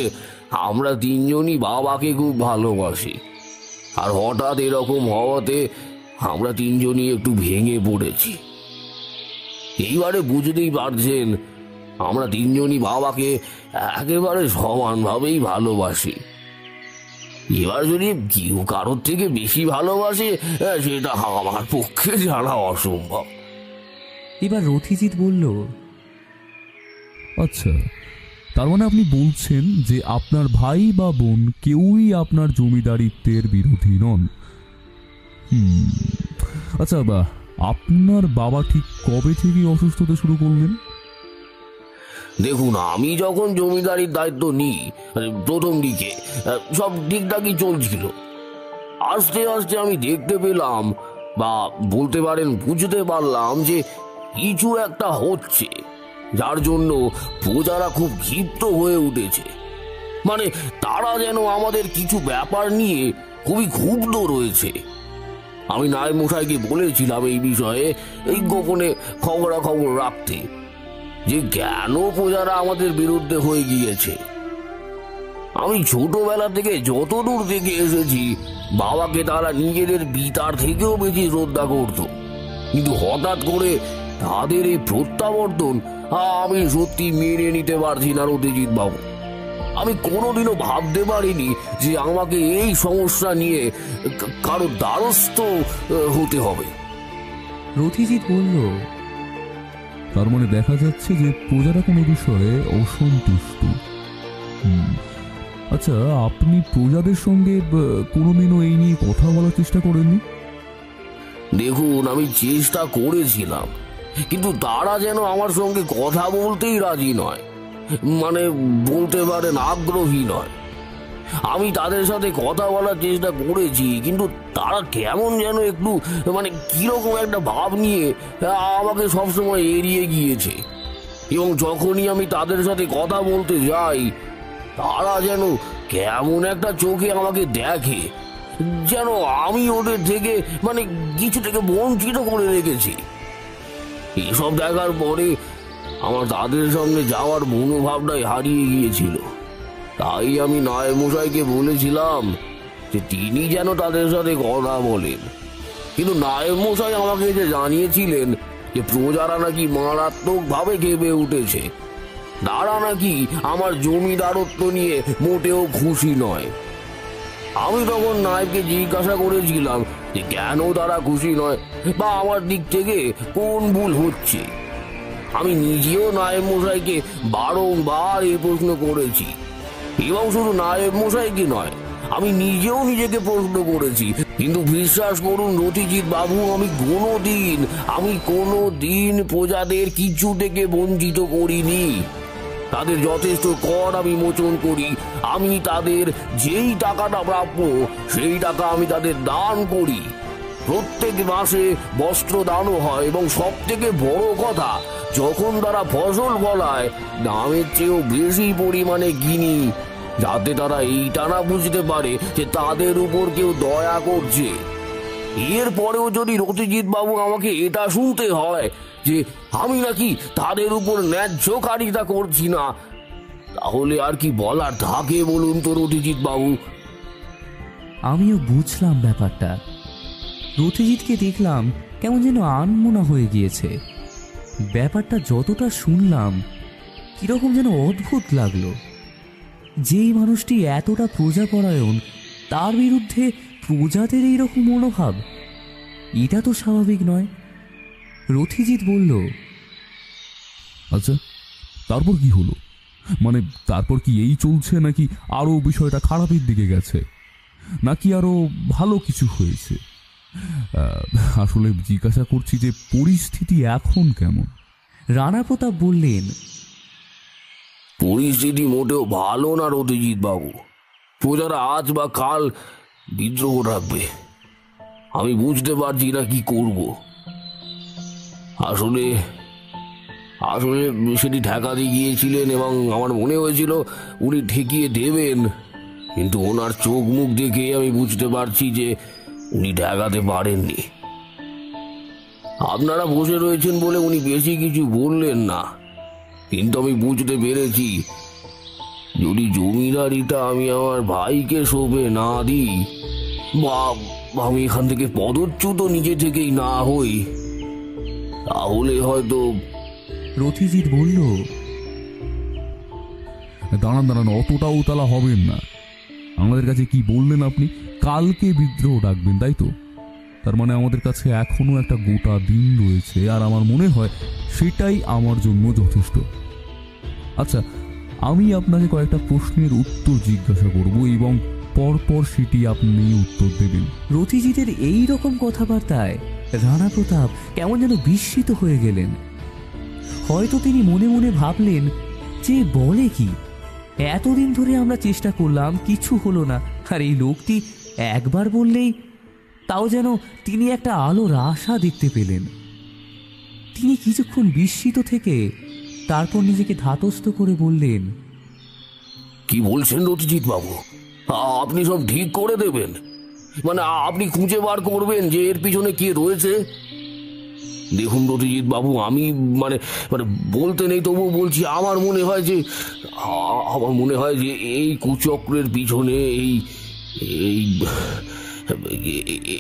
আমরা তিনজনই বাবাকে খুব ভালোবাসি, আর হঠাৎ এরকম হওয়াতে আমরা তিনজনই একটু ভেঙে পড়েছি। এইবারে বুঝতেই পারছেন, আমরা তিনজনই বাবাকে একেবারে সমানভাবেই ভালোবাসি। এবার যদি কেউ কারোর থেকে বেশি ভালোবাসে সেটা আমার পক্ষে জানা অসম্ভব। এবার রথিজিৎ বলল, আচ্ছা, তার মানে আপনি বলছেন যে আপনার ভাই বা বোন কেউই আপনার জমিদারিত্বের বিরোধী নন। আচ্ছা, আপনার বাবা ঠিক কবে থেকে অসুস্থ হতে শুরু করলেন? দেখুন, আমি যখন জমিদারির দায়িত্ব নিই প্রথম দিকে সব ঠিকঠাকই চলছিল। আস্তে আস্তে আমি দেখতে পেলাম, বা বলতে পারেন বুঝতে পারলাম, যে কিছু একটা হচ্ছে, যার জন্য প্রজারা খুব ক্ষিপ্ত হয়ে উঠেছে। মানে তারা যেন আমাদের কিছু ব্যাপার নিয়ে খুবই ক্ষুব্ধ রয়েছে। আমি নায়েব মশাইকে বলেছিলাম এই বিষয়ে এই গোপনে খবরাখবর রাখতে, যে কেন প্রজারা আমাদের বিরুদ্ধে হয়ে গিয়েছে। আমি ছোটবেলা থেকে যত দূর থেকে এসেছি, বাবাকে তারা নিজেদের পিতার থেকেও বেশি শ্রদ্ধা করত। কিন্তু হঠাৎ করে তাদের এই প্রত্যাবর্তন আমি সত্যি মেনে নিতে পারছি না রতিজিৎ বাবু। আমি কোনোদিনও ভাবতে পারিনি যে আমাকে এই সমস্যা নিয়ে কারো দ্বারস্থ হতে হবে। রথিজিৎ বলল, তার মানে দেখা যাচ্ছে যে প্রজারা কোনো বিষয়ে অসন্তুষ্ট। আচ্ছা, আপনি প্রজাদের সঙ্গে কোনোদিনও এই নিয়ে কথা বলার চেষ্টা করেননি? দেখুন, আমি চেষ্টা করেছিলাম, কিন্তু তারা যেন আমার সঙ্গে কথা বলতেই রাজি নয়, মানে বলতে পারেন আগ্রহী নয়। আমি তাদের সাথে কথা বলার চেষ্টা করেছি, কিন্তু তারা কেমন যেন একটু মানে কিরকম একটা ভাব নিয়ে আমাকে সবসময় এড়িয়ে গিয়েছে। এবং যখনই আমি তাদের সাথে কথা বলতে যাই, তারা যেন কেমন একটা চোখে আমাকে দেখে, যেন আমি ওদের থেকে মানে কিছু থেকে বঞ্চিত করে রেখেছি। এসব দেখার পরে আমার তাদের সামনে যাওয়ার মনোভাবটাই হারিয়ে গিয়েছিল। তাই আমি নায়েব মশাইকে বলেছিলাম যে তিনি যেন তাদের সাথে কথা বলেন। কিন্তু নায়েব মশাই আমাকে যে জানিয়েছিলেন যে প্রজারা নাকি মারাত্মকভাবে ক্ষেপে উঠেছে, তারা নাকি আমার জমিদারত্ব নিয়ে মোটেও খুশি নয়। আমি তখন নায়েবকে জিজ্ঞাসা করেছিলাম যে কেন তারা খুশি নয় বা আমার দিক থেকে কোন ভুল হচ্ছে। আমি নিজেও নায়েব মশাইকে বারংবার এই প্রশ্ন করেছি, এবং শুধু নায়েব মশাইকে নয়, আমি নিজেও নিজেকে প্রশ্ন করেছি। কিন্তু বিশ্বাস করুন রতিজিৎ বাবু, আমি কোনোদিন প্রজাদের কিছু থেকে বঞ্চিত করিনি। তাদের যথেষ্ট কর আমি মোচন করি। আমি তাদের যেই টাকাটা প্রাপ্য সেই টাকা আমি তাদের দান করি। প্রত্যেক মাসে বস্ত্র দানও হয়, এবং সব থেকে বড় কথা, যখন তারা ফসল ফলায় দামের চেয়েও বেশি পরিমাণে কিনি, যাতে তারা এইটা না বুঝতে পারে যে তাদের উপর কেউ দয়া করছে। এরপরেও যদি রতিজিৎ বাবু আমাকে এটা শুনতে হয় যে আমি নাকি তাদের উপর ন্যায্যকারিতা করছি না, তাহলে আর কি বলার থাকে বলুন তো রতিজিৎ বাবু। আমিও বুঝলাম ব্যাপারটা। রথিজিৎকে দেখলাম কেমন যেন আনমনা হয়ে গিয়েছে। ব্যাপারটা যতটা শুনলাম কিরকম যেন অদ্ভুত লাগলো। যেই মানুষটি এতটা প্রজাপরায়ণ, তার বিরুদ্ধে প্রজাদের এইরকম মনোভাব, এটা তো স্বাভাবিক নয়। রথিজিৎ বলল, আচ্ছা, তারপর কি হলো? মানে তারপর কি এই চলছে, নাকি আরো বিষয়টা খারাপের দিকে গেছে, নাকি আরো ভালো কিছু হয়েছে? আসলে জিজ্ঞাসা করছি যে পরিস্থিতি এখন কেমন? রানা প্রতাপ বললেন, পরিস্থিতি মোটেও ভালো না রতিজিৎ বাবু। প্রজারা আজ বা কাল বিদ্রোহ রাখবে। আমি বুঝতে পারছি না কি করব। আসলে সেটি ঠেকাতে গিয়েছিলেন এবং আমার মনে হয়েছিল উনি ঠেকিয়ে দেবেন, কিন্তু ওনার চোখ মুখ দেখে আমি বুঝতে পারছি যে উনি ঠেকাতে পারেননি। আপনারা বসে রয়েছেন বলে উনি বেশি কিছু বললেন না, কিন্তু আমি বুঝতে পেরেছি যদি জমিদারিটা আমি আমার ভাইকে শোভে না দিই, বা আমি এখান থেকে পদচ্যুত নিজে থেকেই না হই, তাহলে হয়তো। রথিজিৎ বলল, দাঁড়ান, অতটা উতলা হবেন না। আমাদের কাছে কি বললেন আপনি? কালকে বিদ্রোহ ডাকবেন, তাই তো? তার মানে আমাদের কাছে এখনো একটা গোটা দিন রয়েছে, আর আমার মনে হয় সেটাই আমার জন্য যথেষ্ট। আচ্ছা, আমি আপনাকে কয়েকটা প্রশ্নের উত্তর জিজ্ঞাসা করব এবং পরপর সেটি আপনি উত্তর দেবেন। রথিজিতের এই রকম কথাবার্তায় রানা প্রতাপ কেমন যেন বিস্মিত হয়ে গেলেন। হয়তো তিনি মনে মনে ভাবলেন যে বলে কি, এতদিন ধরে আমরা চেষ্টা করলাম, কিছু হলো না, আর এই লোকটি একবার বললেই, তাও যেন তিনি একটা আলোর আশা দেখতে পেলেন। তিনি কিছুক্ষণ বিস্মিত থেকে তারপর নিজেকে ধাতস্থ করে বললেন, কি বলছেন রতিজিৎ বাবু? আপনি সব ঠিক করে দেবেন? মানে আপনি খুঁজে বার করবেন যে এর পিছনে কে রয়েছে? দেখুন রতিজিৎ বাবু, আমি মানে মানে বলতে নেই তবুও বলছি, আমার মনে হয় যে এই কুচক্রের পিছনে এই এই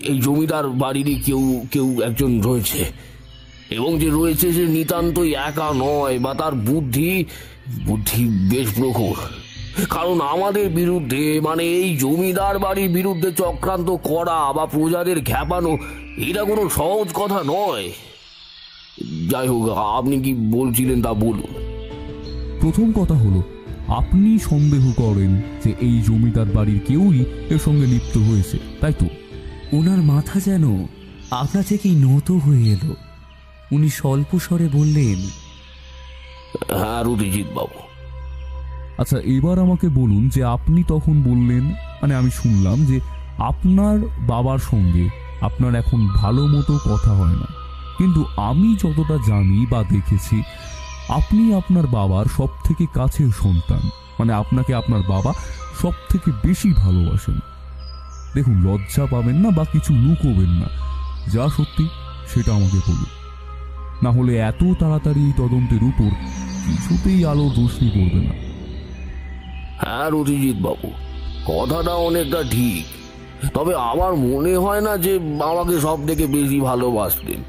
এই জমিদার বাড়িরই কেউ কেউ একজন রয়েছে, এবং যে রয়েছে সে নিতান্তই একা নয়, বা তার বুদ্ধি বেশ প্রখর। কারণ আমাদের বিরুদ্ধে, মানে এই জমিদার বাড়ির বিরুদ্ধে চক্রান্ত করা বা প্রজাদের খ্যাপানো, এটা কোনো সহজ কথা নয়। যাই হোক, আপনি কি বলছিলেন তা বলুন। প্রথম কথা হলো, আপনি সন্দেহ করেন যে এই জমিদার বাড়ির কেউই এর সঙ্গে লিপ্ত হয়েছে, তাই তো? ওনার মাথা যেন আপনা থেকেই নত হয়ে এলো। উনি স্বল্প স্বরে বললেন, হ্যাঁ রতিজিৎ বাবু। আচ্ছা, এবার আমাকে বলুন যে আপনি তখন বললেন, মানে আমি শুনলাম যে আপনার বাবার সঙ্গে আপনার এখন ভালো মতো কথা হয় না, কিন্তু আমি যতটা জানি বা দেখেছি, আপনি আপনার বাবার সব থেকে কাছের সন্তান, মানে আপনাকে আপনার বাবা সব থেকে বেশি ভালোবাসেন। দেখুন, লজ্জা পাবেন না বা কিছু লুকোবেন না, যা সত্যি সেটা আমাকে বলুন, না হলে এত তাড়াতাড়ি এই তদন্তের উপর কিছুতেই আলোর রোশনি পড়বে না। হ্যাঁ রতিজিৎ বাবু, কথাটা অনেকটা ঠিক, তবে আমার মনে হয় না যে আমাকে সব থেকে বেশি ভালোবাসতেন।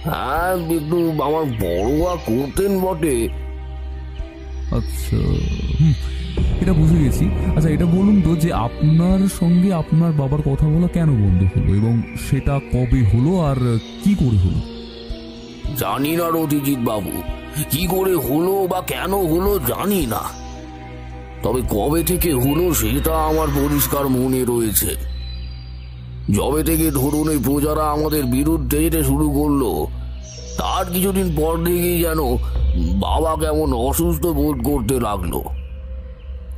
হ্যাঁ, একটু আমার বড়োয়া করতেন বটে। আচ্ছা, এটা বুঝে গেছি। আচ্ছা, এটা বলুন তো যে আপনার সঙ্গে আপনার বাবার কথা বলা কেন বন্ধ হলো, এবং সেটা কবে হলো আর কি করে হলো? জানি না রতিজিৎ বাবু, কি করে হলো বা কেন হলো জানি না, তবে কবে থেকে হলো সেটা আমার পরিষ্কার মনে রয়েছে। যবে থেকে ধরুন এই প্রজারা আমাদের বিরুদ্ধে যেতে শুরু করলো, তার কিছুদিন পর থেকেই যেন বাবা কেমন অসুস্থ বোধ করতে লাগলো।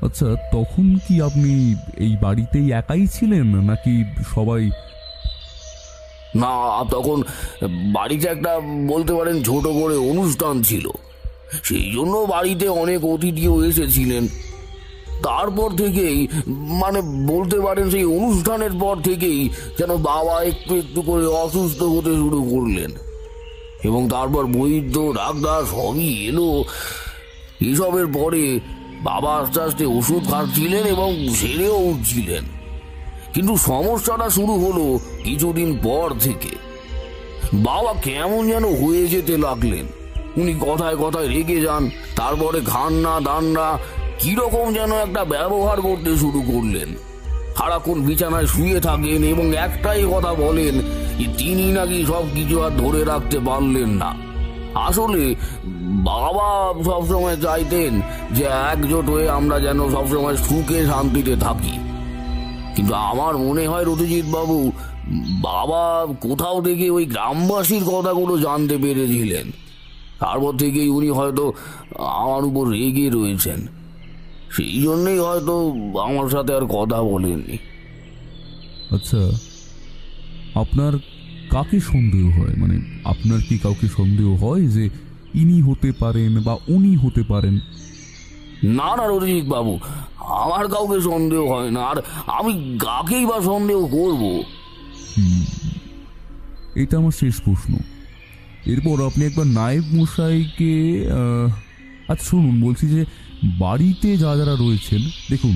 আচ্ছা, তখন কি আপনি এই বাড়িতেই একাই ছিলেন নাকি সবাই? না, তখন বাড়িতে একটা বলতে পারেন ছোট করে অনুষ্ঠান ছিল, সেই জন্য বাড়িতে অনেক অতিথিও এসেছিলেন। তারপর থেকেই, মানে বলতে পারেন সেই অনুষ্ঠানের পর থেকেই যেন বাবা একটু একটু করে অসুস্থ হতে শুরু করলেন, এবং তারপর বৈদ্য ডাক্তার সবই এলো। এসবের পরে বাবা আস্তে আস্তে ওষুধ খাচ্ছিলেন এবং সেরেও উঠছিলেন, কিন্তু সমস্যাটা শুরু হলো কিছুদিন পর থেকে। বাবা কেমন যেন হয়ে যেতে লাগলেন, উনি কথায় কথায় রেগে যান, তারপরে ঘান্না দান্না কিরকম যেন একটা ব্যবহার করতে শুরু করলেন। সারাক্ষণ বিছানায় শুয়ে থাকেন এবং একটাই কথা বলেন যে তিনি নাকি সব কিছু আর ধরে রাখতে পারলেন না। আসলে বাবা সবসময় চাইতেন যে একজোট হয়ে আমরা যেন সবসময় সুখে শান্তিতে থাকি, কিন্তু আমার মনে হয় রতিজিৎ বাবু, বাবা কোথাও থেকে ওই গ্রামবাসীর কথাগুলো জানতে পেরেছিলেন। তারপর থেকেই উনি হয়তো আমার উপর রেগে রয়েছেন, সেই জন্যই হয়তো আমার সাথে আর কথা বলেননি। আচ্ছা, আপনার কাকে সন্দেহ হয়? মানে আপনার কি কাউকে সন্দেহ হয় যে ইনি হতে পারেন বা উনি হতে পারেন? না না রতিজিৎ বাবু, আমার কাউকে সন্দেহ হয় না, আর আমি কাকেই বা সন্দেহ করব? এটা আমার শেষ প্রশ্ন। এরপর আপনি একবার নায়েব মশাইকে, আচ্ছা শুনুন, বলছি যে বাড়িতে যারা রয়েছেন, দেখুন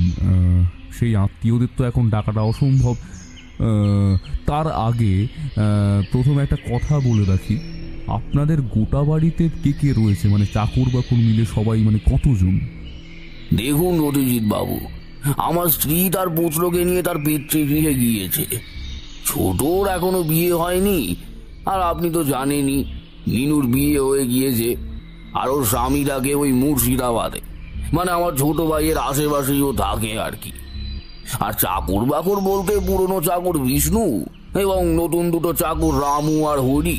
সেই আত্মীয়দের তো এখন ডাকাটা অসম্ভব। তার আগে প্রথমে একটা কথা বলে রাখি, আপনাদের গোটা বাড়িতে কে কে রয়েছে, মানে চাকর বাকর মিলে সবাই, মানে কতজন? দেখুন রতিজিৎ বাবু, আমার স্ত্রী তার পুত্রকে নিয়ে তার পিতৃগৃহে গিয়েছে। ছোটর এখনো বিয়ে হয়নি, আর আপনি তো জানেনই মিনুর বিয়ে হয়ে গিয়েছে, আর ওর স্বামী থাকে ওই মুর্শিদাবাদে, মানে আমার ছোট ভাইয়ের আশেপাশেই ও থাকে আর কি। আর চাকর বাকর বলতে পুরনো চাকর বিষ্ণু এবং নতুন দুটো চাকর রামু আর হরি,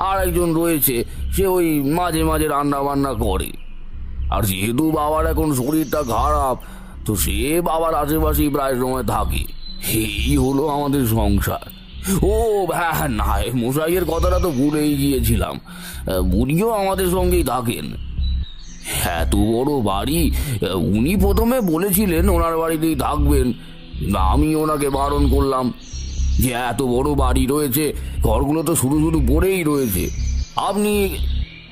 আর একজন রয়েছে সে ওই মাঝে মাঝে রান্না বান্না করে। আর যেহেতু বাবার এখন শরীরটা খারাপ, তো সে বাবার আশেপাশেই প্রায় সময় থাকে। এই হলো আমাদের সংসার। ও হ্যাঁ, নায়েব মশাইয়ের কথাটা তো ভুলেই গিয়েছিলাম, উনিও আমাদের সঙ্গেই থাকেন। এত বড় বাড়ি, উনি প্রথমে বলেছিলেন ওনার বাড়িতেই থাকবেন, আমি ওনাকে বারণ করলাম যে এত বড় বাড়ি রয়েছে, ঘরগুলো তো শুধু শুধু পড়েই রয়েছে, আপনি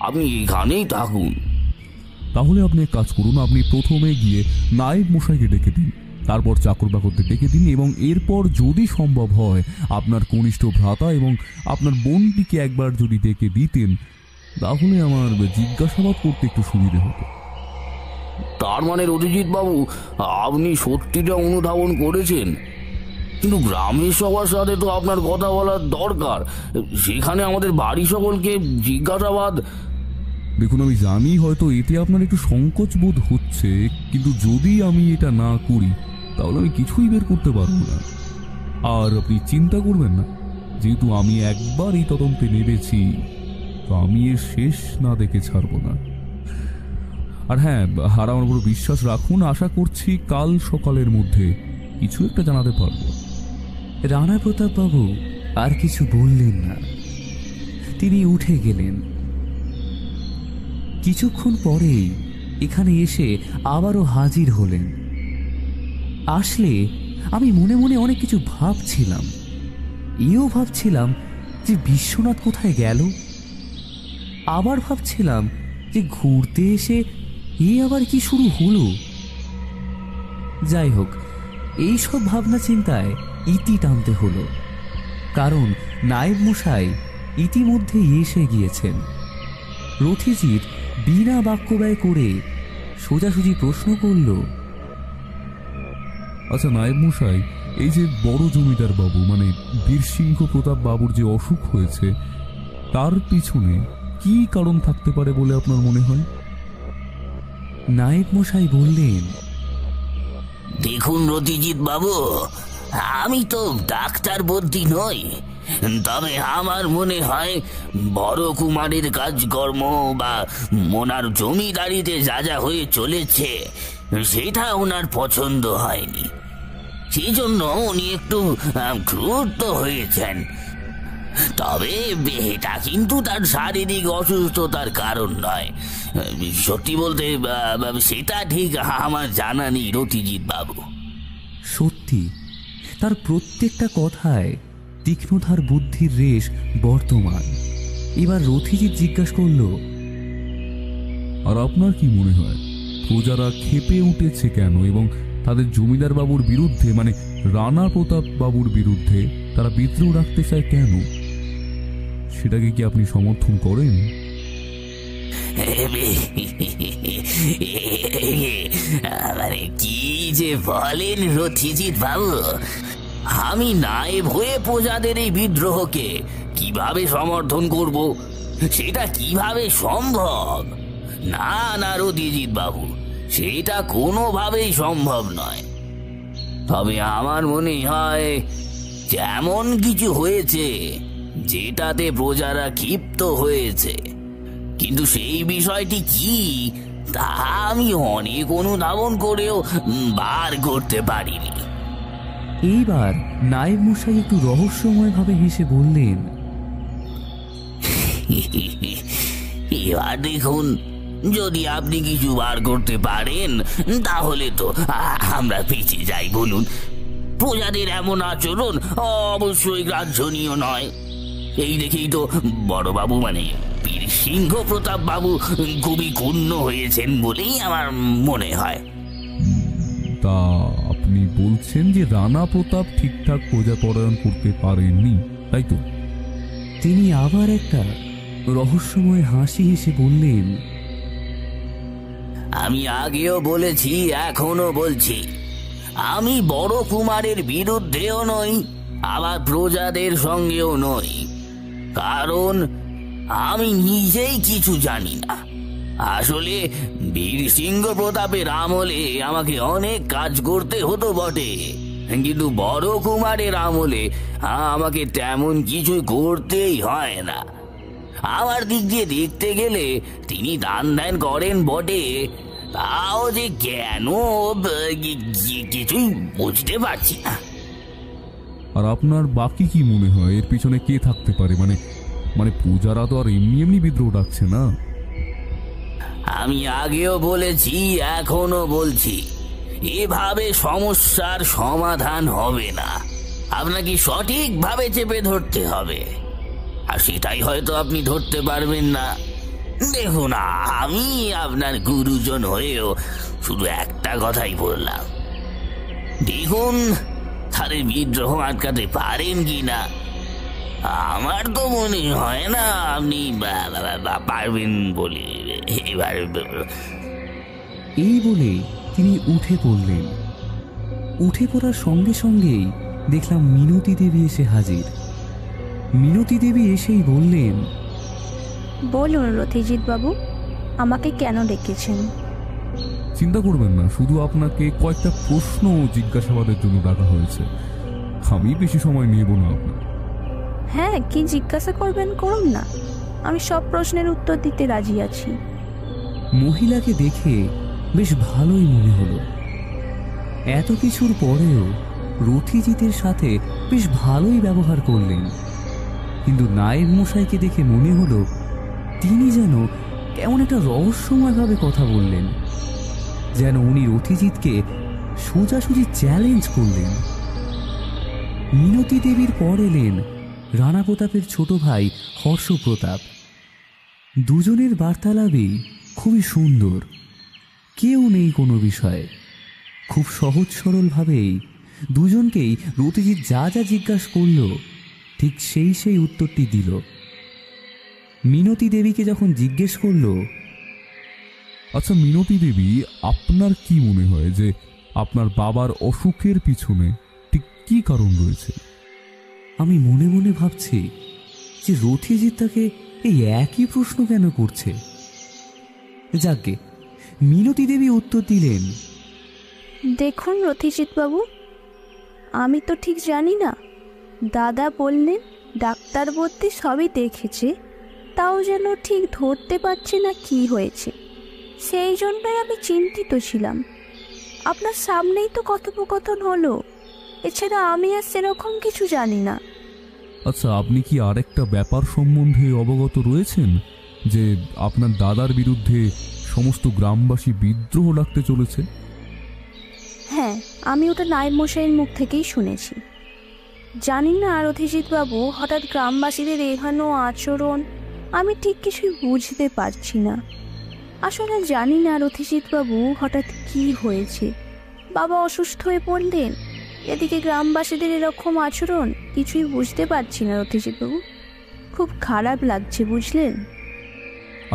আপনি এখানেই থাকুন। তাহলে আপনি এক কাজ করুন, আপনি প্রথমে গিয়ে নায়েব মশাইকে ডেকে দিন, তারপর চাকর বাকরদের ডেকে দিন, এবং এরপর যদি সম্ভব হয় আপনার কনিষ্ঠ ভ্রাতা এবং আপনার বোনটিকে একবার যদি ডেকে দিতেন, তাহলে আমার জিজ্ঞাসাবাদ করতে একটু সুবিধে হতো। তার মানে রতিজিৎ বাবু, আপনি সত্যিটা অনুধাবন করেছেন, কিন্তু গ্রামের সবার সাথে তো আপনার কথা বলার দরকার, সেখানে আমাদের বাড়ি সকলকে জিজ্ঞাসাবাদ। দেখুন, আমি জানি হয়তো এতে আপনার একটু সংকোচ বোধ হচ্ছে, কিন্তু যদি আমি এটা না করি তাহলে আমি কিছুই বের করতে পারবো না। আর আপনি চিন্তা করবেন না, যেহেতু আমি একবার এই তদন্তে নেমেছি, তো আমি এর শেষ না দেখে ছাড়বো না। আর হ্যাঁ, আর আমার উপর বিশ্বাস রাখুন, আশা করছি কাল সকালের মধ্যে কিছু একটা জানাতে পারবো। রানা প্রতাপ বাবু আর কিছু বললেন না, তিনি উঠে গেলেন। কিছুক্ষণ পরেই এখানে এসে আবারও হাজির হলেন। আসলে আমি মনে মনে অনেক কিছু ভাবছিলাম, এও ভাবছিলাম যে বিশ্বনাথ কোথায় গেল, আবার ভাবছিলাম যে ঘুরতে এসে এ আবার কি শুরু হলো। যাই হোক, এইসব ভাবনা চিন্তায় ইতি টানতে হলো, কারণ নায়েব মশাই ইতিমধ্যে এসে গিয়েছেন। রথিজিৎ বিনা বাক্য ব্যয় করে সোজাসুজি প্রশ্ন করল, আচ্ছা নায়েব মশাই, এই যে বড় জমিদার বাবু মানে বীরসিংহ প্রতাপ বাবুর যে অসুখ হয়েছে, তার পিছনে কি কারণ থাকতে পারে বলে আপনার মনে হয়? নায়েব মশাই বললেন, দেখুন রতিজিৎ বাবু, আমি তো ডাক্তার বদ্যি নই, তবে আমার মনে হয় বড় কুমারের কাজকর্ম বা ওনার জমিদারিতে যা যা হয়ে চলেছে সেটা ওনার পছন্দ হয়নি, সেই জন্য উনি একটু ক্রুদ্ধ হয়েছেন। তবে এটা কিন্তু তার শারীরিক অসুস্থতার কারণ নয়। সত্যি বলতে সেটা ঠিক আমার জানা নেই রতিজিৎ বাবু। সত্যি তার প্রত্যেকটা কথায় তীক্ষ্ণতার বুদ্ধির রেশ বর্তমান। এবার রথিজিৎ জিজ্ঞাসা করল, আর আপনার কি মনে হয় প্রজারা ক্ষেপে উঠেছে কেন, এবং তাদের জমিদার বাবুর বিরুদ্ধে মানে রানা প্রতাপ বাবুর বিরুদ্ধে তারা বিদ্রোহ রাখতে চায় কেন? সেটাকে কি আপনি সমর্থন করেন? মানে কি যে বলেন রথিজিৎ বাবু, আমি নায়েব হয়ে প্রজাদের এই বিদ্রোহকে কিভাবে সমর্থন করব, সেটা কিভাবে সম্ভব? না না রথিজিৎ বাবু, সেটা কোনোভাবেই সম্ভব নয়। তবে আমার মনে হয় যেমন কিছু হয়েছে যেটাতে প্রজারা ক্ষিপ্ত হয়েছে, কিন্তু সেই বিষয়টি কি তা আমি অনেক অনুধাবন করেও বার করতে পারিনি। এইবার নায়েব মশাই একটু রহস্যময়ভাবে হেসে বললেন, এবার দেখুন, যদি আপনি কিছু বার করতে পারেন তাহলে তো আমরা পিছিয়ে যাই। বলুন, প্রজাদের এমন আচরণ অবশ্যই গ্রাহ্যনীয় নয়। এই দেখেই তো বড়বাবু মানে বীরসিংহ প্রতাপ বাবু খুবই ক্ষুণ্ণ হয়েছেন বলেই আমার মনে হয়। তা আপনি বলছেন যে রানা প্রতাপ ঠিকঠাক প্রজা পরায়ণ করতে পারেননি, তাই তো? তিনি আবার একটা রহস্যময় হাসি হেসে বললেন, আমি আগেও বলেছি, এখনো বলছি, আমি বড় কুমারের বিরুদ্ধেও নই, আবার প্রজাদের সঙ্গেও নই, কারণ আমি নিজেই কিছু জানি না। আসলে বীরসিংহ প্রতাপের আমলে আমাকে অনেক কাজ করতে হতো বটে, কিন্তু বড় কুমারের আমলে আমাকে তেমন কিছু করতেই হয় না। আমার দিক দিয়ে দেখতে গেলে তিনি দান ধ্যান করেন বটে, তাও যে কেন কিছুই বুঝতে পারছি না। আর আপনার বাকি কি মনে হয় এর পিছনে কে থাকতে পারে? মানে মানে প্রজারা তো আর এমনি এমনি বিদ্রোহ ডাকছে না। আমি আগেও বলেছি, এখনো বলছি, এভাবে সমস্যার সমাধান হবে না। আপনাকে সঠিকভাবে চেপে ধরতে হবে। আর সেটাই হয়তো আপনি ধরতে পারবেন না। দেখুন, আমি আপনার গুরুজন হয়েও শুধু একটা কথাই বললাম, দেখুন তাদের বিদ্রোহ আটকাতে পারেন কি না। আমার তো মনে হয় না আপনি পারবেন বলে। এবার এই বলে তিনি উঠে পড়লেন। উঠে পড়ার সঙ্গে সঙ্গেই দেখলাম মিনতি দেবী এসে হাজির। মিনতি দেবী এসেই বললেন, বলুন রথিজিৎ বাবু, আমাকে কেন ডেকেছেন? চিন্তা করবেন না, শুধু আপনাকে কয়েকটা প্রশ্ন জিজ্ঞাসাবাদের জন্য ডাকা হয়েছে। আমি বেশি সময় নেব না আপনার। হ্যাঁ, কি জিজ্ঞাসা করবেন করুন না, আমি সব প্রশ্নের উত্তর দিতে রাজি আছি। মহিলাকে দেখে বেশ ভালোই মনে হলো। এত কিছুর পরেও রথিজিতের সাথে বেশ ভালোই ব্যবহার করলেন। কিন্তু নায়েব মশাইকে দেখে মনে হলো তিনি যেন কেমন একটা রহস্যময়ভাবে কথা বললেন, যেন উনি রথিজিৎকে সোজাসুজি চ্যালেঞ্জ করলেন। মিনতি দেবীর পর এলেন রানা প্রতাপের ছোট ভাই হর্ষ প্রতাপ। দুজনের বার্তালাপই খুবই সুন্দর, কেউ নেই কোনো বিষয়ে। খুব সহজ সরলভাবেই দুজনকেই রথিজিৎ যা যা জিজ্ঞাসা করল ঠিক সেই উত্তরটি দিল। মিনতি দেবীকে যখন জিজ্ঞেস করল, আচ্ছা মিনতি দেবী, আপনার কি মনে হয় যে আপনার বাবার অসুখের পিছনে ঠিক কি কারণ রয়েছে? আমি মনে মনে ভাবছি যে রথিজিৎ তাকে এই একই প্রশ্ন কেন করছে। যাকে মিনতি দেবী উত্তর দিলেন, দেখুন রথিজিৎ বাবু, আমি তো ঠিক জানি না। দাদা বললেন ডাক্তার ভর্তি সবই দেখেছে, তাও যেন ঠিক ধরতে পারছে না কি হয়েছে। সেই জন্যই আমি চিন্তিত ছিলাম। আপনার সামনেই তো কথোপকথন হলো, এছাড়া আমি আর সেরকম কিছু জানি না। আচ্ছা, আপনি কি আরেকটা ব্যাপার সম্বন্ধে অবগত রয়েছেন যে আপনার দাদার বিরুদ্ধে সমস্ত গ্রামবাসী বিদ্রোহ ডাকতে চলেছে? হ্যাঁ, আমি ওটা নায়েব মশাইয়ের মুখ থেকেই শুনেছি। জানি না রথিজিৎ বাবু, হঠাৎ গ্রামবাসীদের এখানো আচরণ আমি ঠিক কিছুই বুঝতে পারছি না। আসলে জানি না রথিজিৎ বাবু হঠাৎ কি হয়েছে। বাবা অসুস্থ হয়ে পড়লেন, এদিকে গ্রামবাসীদের এরকম আচরণ, কিছুই বুঝতে পারছি না রথিজিৎ বাবু। খুব খারাপ লাগছে, বুঝলেন?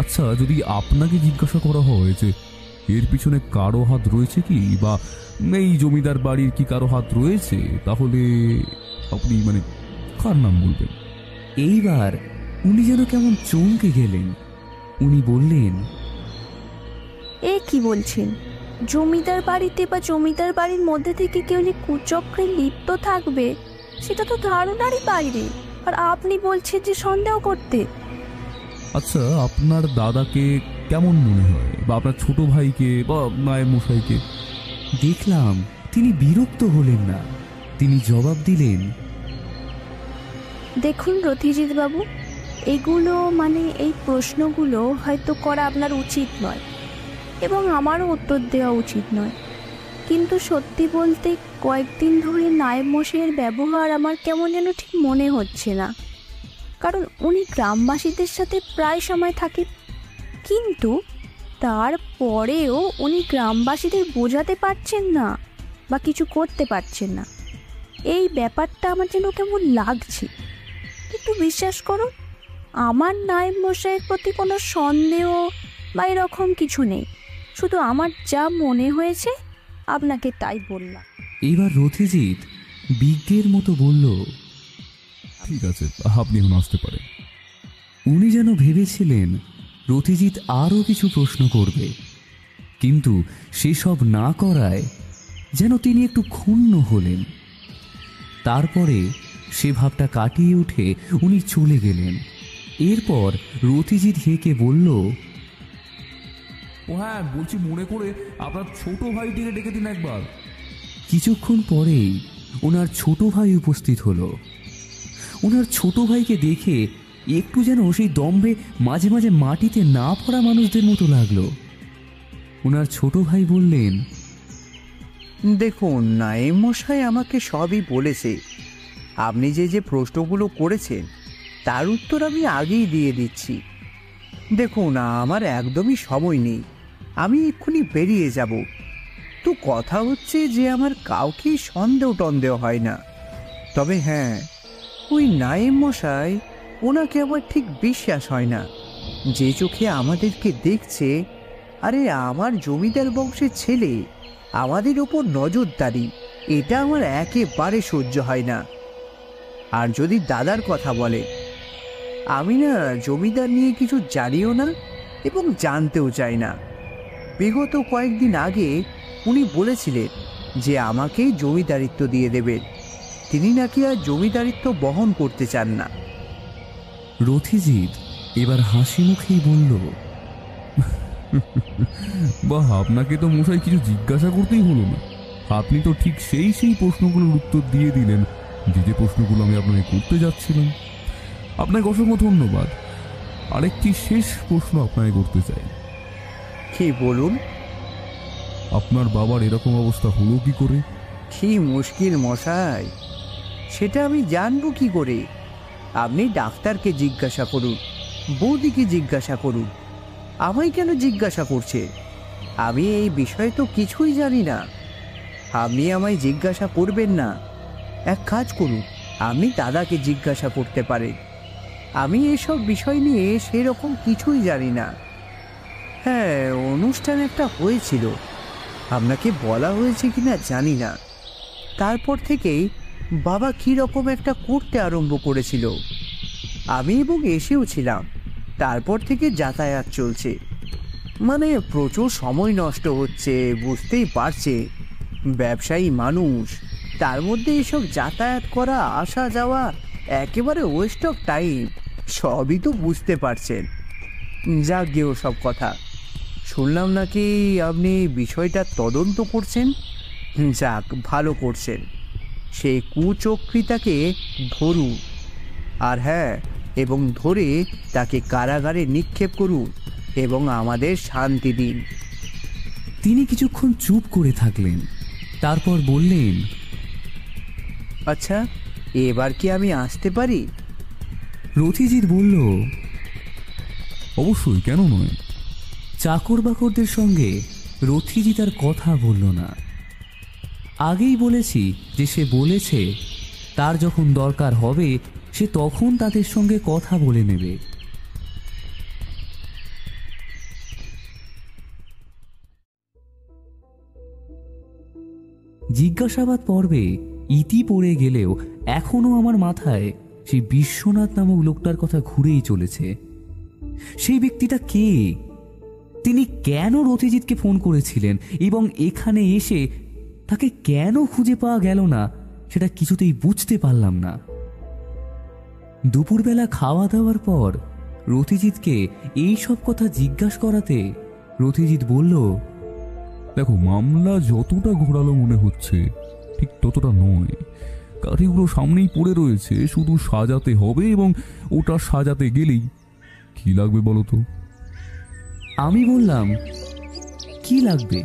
আচ্ছা, যদি আপনাকে জিজ্ঞাসা করা হয় যে এর পিছনে কারো হাত রয়েছে কি, বা এই জমিদার বাড়ির কি কারো হাত রয়েছে, তাহলে আপনি কার নাম বলবেন? এইবার উনি যেন কেমন চমকে গেলেন। উনি বললেন, এ কি বলছেন? জমিদার বাড়িতে বা জমিদার বাড়ির মধ্যে থেকে কেউ যে কুচক্রে লিপ্ত থাকবে সেটা তো ধারণারই বাইরে, আর আপনি বলছেন যে সন্দেহ করতে। আচ্ছা, আপনার দাদাকে কেমন মনে হয়, বা আপনার ছোট ভাইকে বা নায়েব মশাইকে? দেখলাম তিনি বিরক্ত হলেন না। তিনি জবাব দিলেন, দেখুন রথিজিৎ বাবু, এগুলো এই প্রশ্নগুলো হয়তো করা আপনার উচিত নয়, এবং আমারও উত্তর দেওয়া উচিত নয়। কিন্তু সত্যি বলতে কয়েকদিন ধরে নায়েব মশাইয়ের ব্যবহার আমার কেমন যেন ঠিক মনে হচ্ছে না। কারণ উনি গ্রামবাসীদের সাথে প্রায় সময় থাকেন, কিন্তু তারপরেও উনি গ্রামবাসীদের বোঝাতে পারছেন না বা কিছু করতে পারছেন না। এই ব্যাপারটা আমার যেন কেমন লাগছে। কিন্তু বিশ্বাস করুন, আমার নায়েব মশাইয়ের প্রতি কোনো সন্দেহ বা এরকম কিছু নেই। শুধু আমার যা মনে হয়েছে আপনাকে তাই বললাম। এবার রথিজিৎ বিজ্ঞের মতো বলল, ঠিক আছে, আপনি এখন আসতে পারেন। উনি যেন ভেবেছিলেন রথিজিৎ আরও কিছু প্রশ্ন করবে, কিন্তু সেসব না করায় যেন তিনি একটু ক্ষুণ্ণ হলেন। তারপরে সে ভাবটা কাটিয়ে উঠে উনি চলে গেলেন। এরপর রথিজিৎ হেঁকে বলল, ও হ্যাঁ, বলছি মনে করে আপনার ছোট ভাইটিকে ডেকে দিন একবার। কিছুক্ষণ পরেই ওনার ছোট ভাই উপস্থিত হলো। ওনার ছোট ভাইকে দেখে একটু যেন সেই দম্ভে মাঝে মাঝে মাটিতে না পড়া মানুষদের মতো লাগলো। ওনার ছোট ভাই বললেন, দেখুন নায়েব মশাই আমাকে সবই বলেছে। আপনি যে যে প্রশ্নগুলো করেছেন তার উত্তর আমি আগেই দিয়ে দিচ্ছি। দেখুন, আমার একদমই সময় নেই, আমি এক্ষুনি বেরিয়ে যাব। তো কথা হচ্ছে যে আমার কাউকে সন্দেহ হয় না। তবে হ্যাঁ, ওই নায়েম মশাই, ওনাকে আমার ঠিক বিশ্বাস হয় না। যে চোখে আমাদেরকে দেখছে, আরে আমার জমিদার বংশের ছেলে, আমাদের ওপর নজরদারি, এটা আমার একেবারে সহ্য হয় না। আর যদি দাদার কথা বলে, আমি না জমিদার নিয়ে কিছু জানিও না এবং জানতেও চাই না। বিগত কয়েকদিন আগে উনি বলেছিলেন যে আমাকেই জমিদারিত্ব দিয়ে দেবেন। তিনি নাকি আর জমিদারিত্ব বহন করতে চান না। রথিজিৎ এবার হাসি মুখেই বলল, বাহ, আপনাকে তো মশাই কিছু জিজ্ঞাসা করতেই হলো না। আপনি তো ঠিক সেই প্রশ্নগুলোর উত্তর দিয়ে দিলেন যে প্রশ্নগুলো আমি আপনাকে করতে যাচ্ছিলাম। আপনাকে অসংখ্য ধন্যবাদ। আরেকটি শেষ প্রশ্ন আপনাকে করতে চাই। কি বলুন? আপনার বাবার এরকম অবস্থা হলো কি করে? কি মুশকিল মশাই, সেটা আমি জানবো কি করে? আপনি ডাক্তারকে জিজ্ঞাসা করুন, বৌদিকে জিজ্ঞাসা করুন। আমায় কেন জিজ্ঞাসা করছে? আমি এই বিষয়ে তো কিছুই জানি না। আপনি আমায় জিজ্ঞাসা করবেন না। এক কাজ করুন, আপনি দাদাকে জিজ্ঞাসা করতে পারেন। আমি এসব বিষয় নিয়ে সেরকম কিছুই জানি না। হ্যাঁ, অনুষ্ঠান একটা হয়েছিল, আপনাকে বলা হয়েছে কিনা জানি না। তারপর থেকেই বাবা কীরকম একটা করতে আরম্ভ করেছিল। আমি এবং এসেও ছিলাম। তারপর থেকে যাতায়াত চলছে, মানে প্রচুর সময় নষ্ট হচ্ছে, বুঝতেই পারছে। ব্যবসায়ী মানুষ, তার মধ্যে এসব যাতায়াত করা, আসা যাওয়া, একেবারে ওয়েস্ট অফ টাইম। সবই তো বুঝতে পারছেন। যাক গেও সব কথা। শুনলাম নাকি আপনি বিষয়টা তদন্ত করছেন। যাক, ভালো করছেন। সেই কুচক্রিতাকে ধরুন, আর হ্যাঁ, এবং ধরে তাকে কারাগারে নিক্ষেপ করুন এবং আমাদের শান্তি দিন। তিনি কিছুক্ষণ চুপ করে থাকলেন, তারপর বললেন, আচ্ছা, এবার কি আমি আসতে পারি? রথিজিৎ বলল, অবশ্যই, কেন নয়। চাকর বাকরদের সঙ্গে রথিজিৎ আর কথা বলল না। আগেই বলেছি যে সে বলেছে তার যখন দরকার হবে সে তখন তাদের সঙ্গে কথা বলে নেবে। জিজ্ঞাসাবাদ পর্বে ইতি পড়ে গেলেও এখনো আমার মাথায় সেই বিশ্বনাথ নামক লোকটার কথা ঘুরেই চলেছে। সেই ব্যক্তিটা কে? তিনি কেন রথিজিৎকে ফোন করেছিলেন এবং এখানে এসে তাকে কেন খুঁজে পাওয়া গেল না সেটা কিছুতেই বুঝতে পারলাম না। দুপুরবেলা খাওয়া দাওয়ার পর রথিজিৎকে এই সব কথা জিজ্ঞাসা করাতে রথিজিৎ বলল, দেখো, মামলা যতটা ঘোরালো মনে হচ্ছে ঠিক ততটা নয়। কাঠিগুলো সামনেই পড়ে রয়েছে, শুধু সাজাতে হবে এবং ওটা সাজাতে গেলেই কি লাগবে বলো তো? আমি বললাম, কি লাগবে?